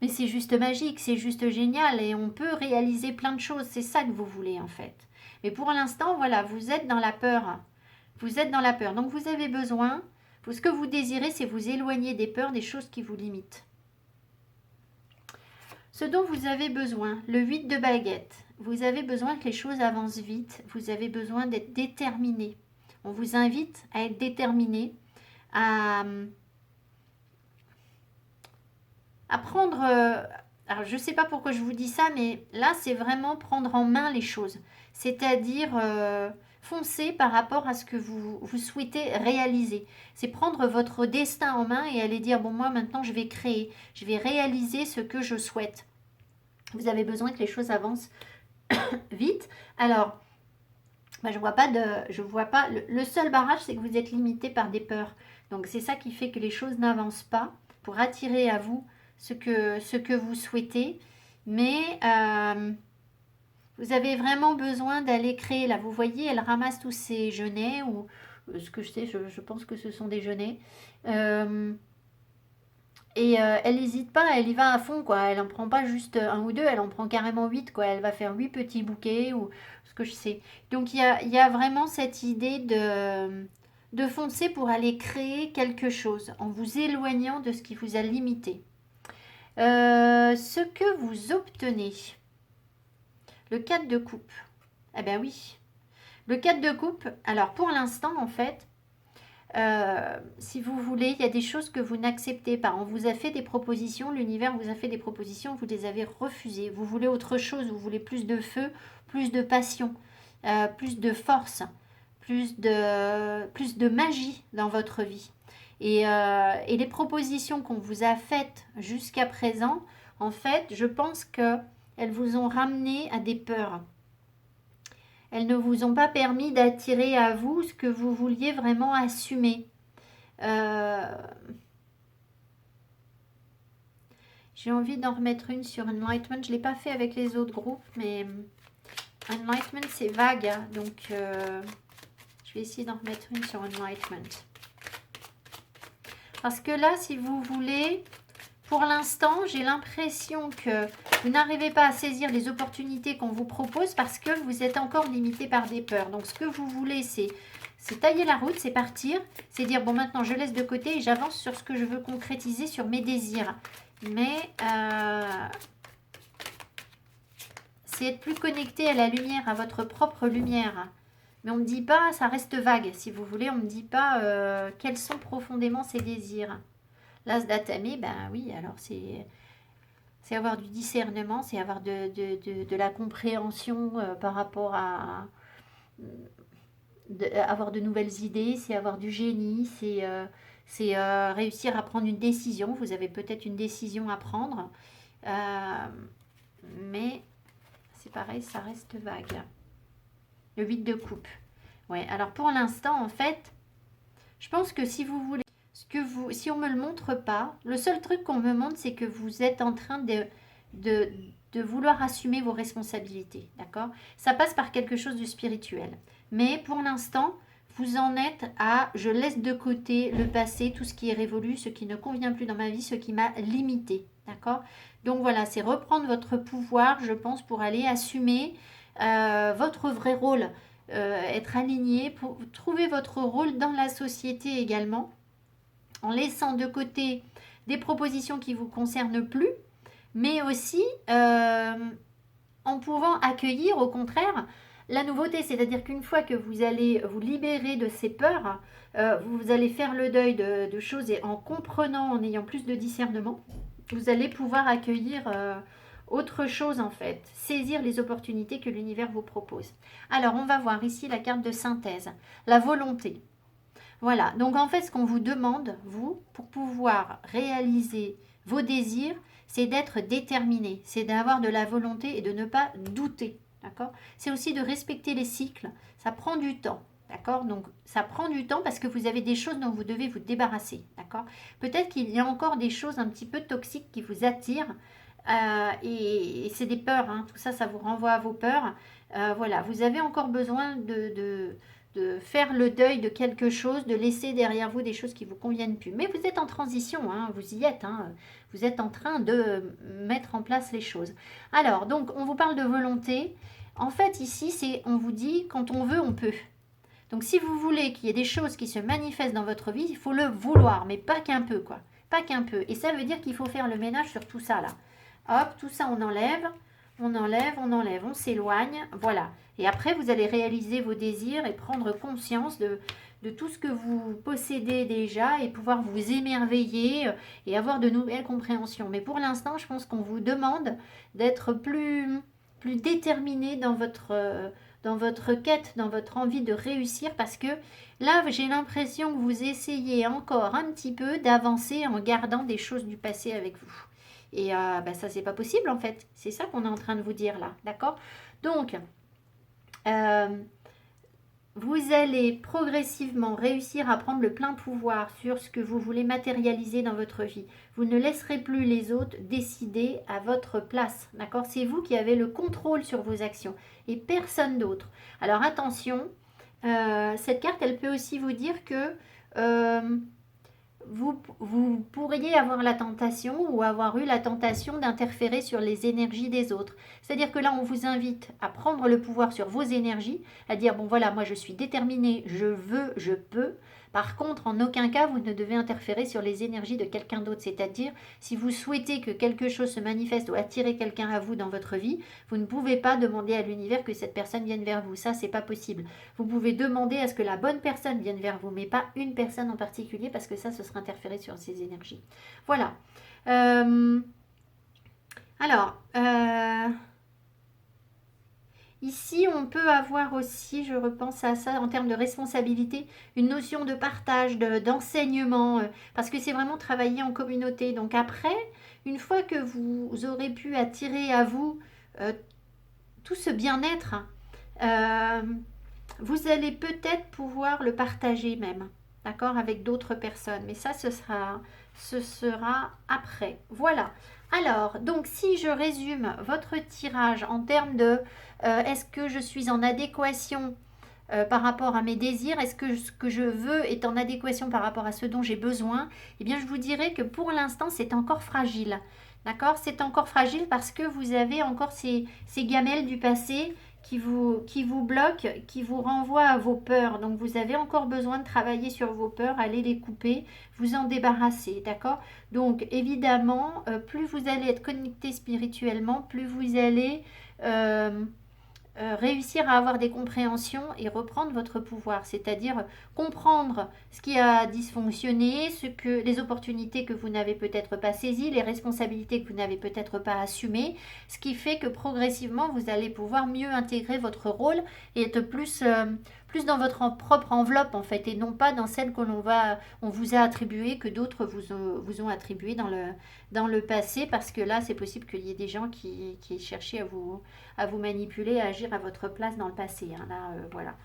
mais c'est juste magique, c'est juste génial et on peut réaliser plein de choses. C'est ça que vous voulez en fait. Mais pour l'instant, voilà, vous êtes dans la peur. Vous êtes dans la peur. Donc vous avez besoin, ce que vous désirez, c'est vous éloigner des peurs, des choses qui vous limitent. Ce dont vous avez besoin, le 8 de baguette. Vous avez besoin que les choses avancent vite. Vous avez besoin d'être déterminé. On vous invite à être déterminé, à prendre... alors, je ne sais pas pourquoi je vous dis ça, mais là, c'est vraiment prendre en main les choses. C'est-à-dire foncer par rapport à ce que vous souhaitez réaliser. C'est prendre votre destin en main et aller dire, bon, moi, maintenant, je vais créer. Je vais réaliser ce que je souhaite. Vous avez besoin que les choses avancent vite. Alors, je vois pas le seul barrage, c'est que vous êtes limité par des peurs. Donc, c'est ça qui fait que les choses n'avancent pas pour attirer à vous ce que vous souhaitez. Mais vous avez vraiment besoin d'aller créer. Là, vous voyez, elle ramasse tous ces genêts, ou ce que je sais, je pense que ce sont des genêts. Et elle n'hésite pas, elle y va à fond, quoi. Elle en prend pas juste un ou deux, elle en prend carrément 8, quoi. Elle va faire 8 petits bouquets, ou ce que je sais. Donc, il y a vraiment cette idée de foncer pour aller créer quelque chose, en vous éloignant de ce qui vous a limité. Ce que vous obtenez. Le 4 de coupe. Eh bien oui. Le 4 de coupe, alors pour l'instant, en fait, si vous voulez, il y a des choses que vous n'acceptez pas. On vous a fait des propositions, l'univers vous a fait des propositions, vous les avez refusées. Vous voulez autre chose, vous voulez plus de feu, plus de passion, plus de force, plus de magie dans votre vie. Et les propositions qu'on vous a faites jusqu'à présent, en fait, je pense qu'elles vous ont ramené à des peurs. Elles ne vous ont pas permis d'attirer à vous ce que vous vouliez vraiment assumer. J'ai envie d'en remettre une sur Enlightenment. Je ne l'ai pas fait avec les autres groupes, mais Enlightenment, c'est vague. Hein, donc, je vais essayer d'en remettre une sur Enlightenment. Parce que là, si vous voulez, pour l'instant, j'ai l'impression que vous n'arrivez pas à saisir les opportunités qu'on vous propose parce que vous êtes encore limité par des peurs. Donc, ce que vous voulez, c'est tailler la route, c'est partir. C'est dire, bon, maintenant, je laisse de côté et j'avance sur ce que je veux concrétiser, sur mes désirs. Mais c'est être plus connecté à la lumière, à votre propre lumière. Mais on ne me dit pas, ça reste vague, si vous voulez, on ne me dit pas quels sont profondément ses désirs. L'as d'Atamé, ben oui, alors c'est avoir du discernement, c'est avoir de la compréhension par rapport à avoir de nouvelles idées, c'est avoir du génie, c'est réussir à prendre une décision. Vous avez peut-être une décision à prendre, mais c'est pareil, ça reste vague. Le 8 de coupe. Ouais, alors pour l'instant, en fait, je pense que si vous voulez, si on me le montre pas, le seul truc qu'on me montre, c'est que vous êtes en train de vouloir assumer vos responsabilités, d'accord? Ça passe par quelque chose de spirituel. Mais pour l'instant, vous en êtes à je laisse de côté le passé, tout ce qui est révolu, ce qui ne convient plus dans ma vie, ce qui m'a limité, d'accord? Donc voilà, c'est reprendre votre pouvoir, je pense, pour aller assumer votre vrai rôle, être aligné, pour trouver votre rôle dans la société également. en laissant de côté des propositions qui ne vous concernent plus, mais aussi en pouvant accueillir au contraire la nouveauté. C'est-à-dire qu'une fois que vous allez vous libérer de ces peurs, vous allez faire le deuil de choses et en comprenant, en ayant plus de discernement, vous allez pouvoir accueillir autre chose en fait, saisir les opportunités que l'univers vous propose. Alors on va voir ici la carte de synthèse, la volonté. Voilà, donc en fait ce qu'on vous demande, vous, pour pouvoir réaliser vos désirs, c'est d'être déterminé, c'est d'avoir de la volonté et de ne pas douter, d'accord? C'est aussi de respecter les cycles, ça prend du temps, d'accord? Donc ça prend du temps parce que vous avez des choses dont vous devez vous débarrasser, d'accord? Peut-être qu'il y a encore des choses un petit peu toxiques qui vous attirent, et c'est des peurs, hein, tout ça, ça vous renvoie à vos peurs. Voilà, vous avez encore besoin de faire le deuil de quelque chose, de laisser derrière vous des choses qui ne vous conviennent plus. Mais vous êtes en transition, hein, vous y êtes, hein, vous êtes en train de mettre en place les choses. Alors, donc, on vous parle de volonté. En fait, ici, on vous dit, quand on veut, on peut. Donc, si vous voulez qu'il y ait des choses qui se manifestent dans votre vie, il faut le vouloir, mais pas qu'un peu, quoi. Pas qu'un peu. Et ça veut dire qu'il faut faire le ménage sur tout ça, là. Hop, tout ça, on enlève, on enlève, on enlève, on s'éloigne, voilà. Et après, vous allez réaliser vos désirs et prendre conscience de tout ce que vous possédez déjà et pouvoir vous émerveiller et avoir de nouvelles compréhensions. Mais pour l'instant, je pense qu'on vous demande d'être plus déterminé dans votre quête, dans votre envie de réussir, parce que là, j'ai l'impression que vous essayez encore un petit peu d'avancer en gardant des choses du passé avec vous. Et ça, c'est pas possible en fait. C'est ça qu'on est en train de vous dire là, d'accord? Donc, vous allez progressivement réussir à prendre le plein pouvoir sur ce que vous voulez matérialiser dans votre vie. Vous ne laisserez plus les autres décider à votre place, d'accord? C'est vous qui avez le contrôle sur vos actions et personne d'autre. Alors attention, cette carte, elle peut aussi vous dire que vous pourriez avoir la tentation ou avoir eu la tentation d'interférer sur les énergies des autres. C'est-à-dire que là, on vous invite à prendre le pouvoir sur vos énergies, à dire, bon voilà, moi je suis déterminée, je veux, je peux. Par contre, en aucun cas, vous ne devez interférer sur les énergies de quelqu'un d'autre. C'est-à-dire, si vous souhaitez que quelque chose se manifeste ou attirer quelqu'un à vous dans votre vie, vous ne pouvez pas demander à l'univers que cette personne vienne vers vous. Ça, c'est pas possible. Vous pouvez demander à ce que la bonne personne vienne vers vous, mais pas une personne en particulier, parce que ça, ce sera interféré sur ces énergies. Voilà. Ici, on peut avoir aussi, je repense à ça, en termes de responsabilité, une notion de partage, d'enseignement, parce que c'est vraiment travailler en communauté. Donc après, une fois que vous aurez pu attirer à vous tout ce bien-être, vous allez peut-être pouvoir le partager même, d'accord, avec d'autres personnes. Mais ça, ce sera après. Voilà. Alors, donc si je résume votre tirage en termes de est-ce que je suis en adéquation par rapport à mes désirs, est-ce que ce que je veux est en adéquation par rapport à ce dont j'ai besoin, eh bien je vous dirais que pour l'instant c'est encore fragile. D'accord? C'est encore fragile parce que vous avez encore ces gamelles du passé qui vous bloquent, qui vous renvoient à vos peurs. Donc vous avez encore besoin de travailler sur vos peurs, aller les couper, vous en débarrasser. D'accord? Donc évidemment, plus vous allez être connecté spirituellement, plus vous allez réussir à avoir des compréhensions et reprendre votre pouvoir, c'est-à-dire comprendre ce qui a dysfonctionné, les opportunités que vous n'avez peut-être pas saisies, les responsabilités que vous n'avez peut-être pas assumées, ce qui fait que progressivement vous allez pouvoir mieux intégrer votre rôle et être plus dans votre propre enveloppe en fait, et non pas dans celle que on vous a attribuée, que d'autres vous ont attribuée dans le passé, parce que là c'est possible qu'il y ait des gens qui cherchaient à vous manipuler, à agir à votre place dans le passé. Hein. Là, voilà.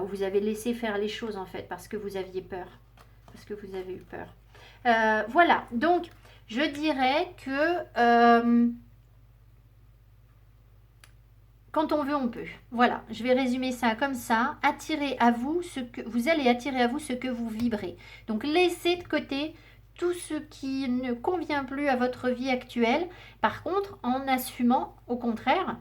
Vous avez laissé faire les choses en fait parce que vous aviez peur, parce que vous avez eu peur. Voilà. Donc, je dirais que quand on veut, on peut. Voilà. Je vais résumer ça comme ça. Vous allez attirer à vous ce que vous vibrez. Donc, laissez de côté tout ce qui ne convient plus à votre vie actuelle Par contre, en assumant, au contraire,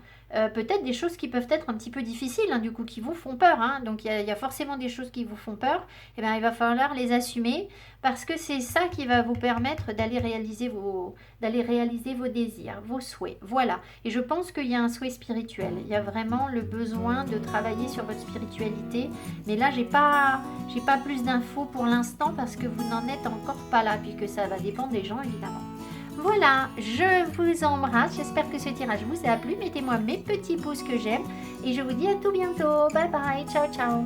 peut-être des choses qui peuvent être un petit peu difficiles, hein, du coup, qui vous font peur. Hein. Donc, il y a forcément des choses qui vous font peur. Et bien, il va falloir les assumer parce que c'est ça qui va vous permettre d'aller réaliser vos désirs, vos souhaits. Voilà. Et je pense qu'il y a un souhait spirituel. Il y a vraiment le besoin de travailler sur votre spiritualité. Mais là, j'ai pas plus d'infos pour l'instant parce que vous n'en êtes encore pas là, puisque ça va dépendre des gens, évidemment. Voilà, je vous embrasse. J'espère que ce tirage vous a plu. Mettez-moi mes petits pouces que j'aime. Et je vous dis à tout bientôt. Bye bye. Ciao, ciao.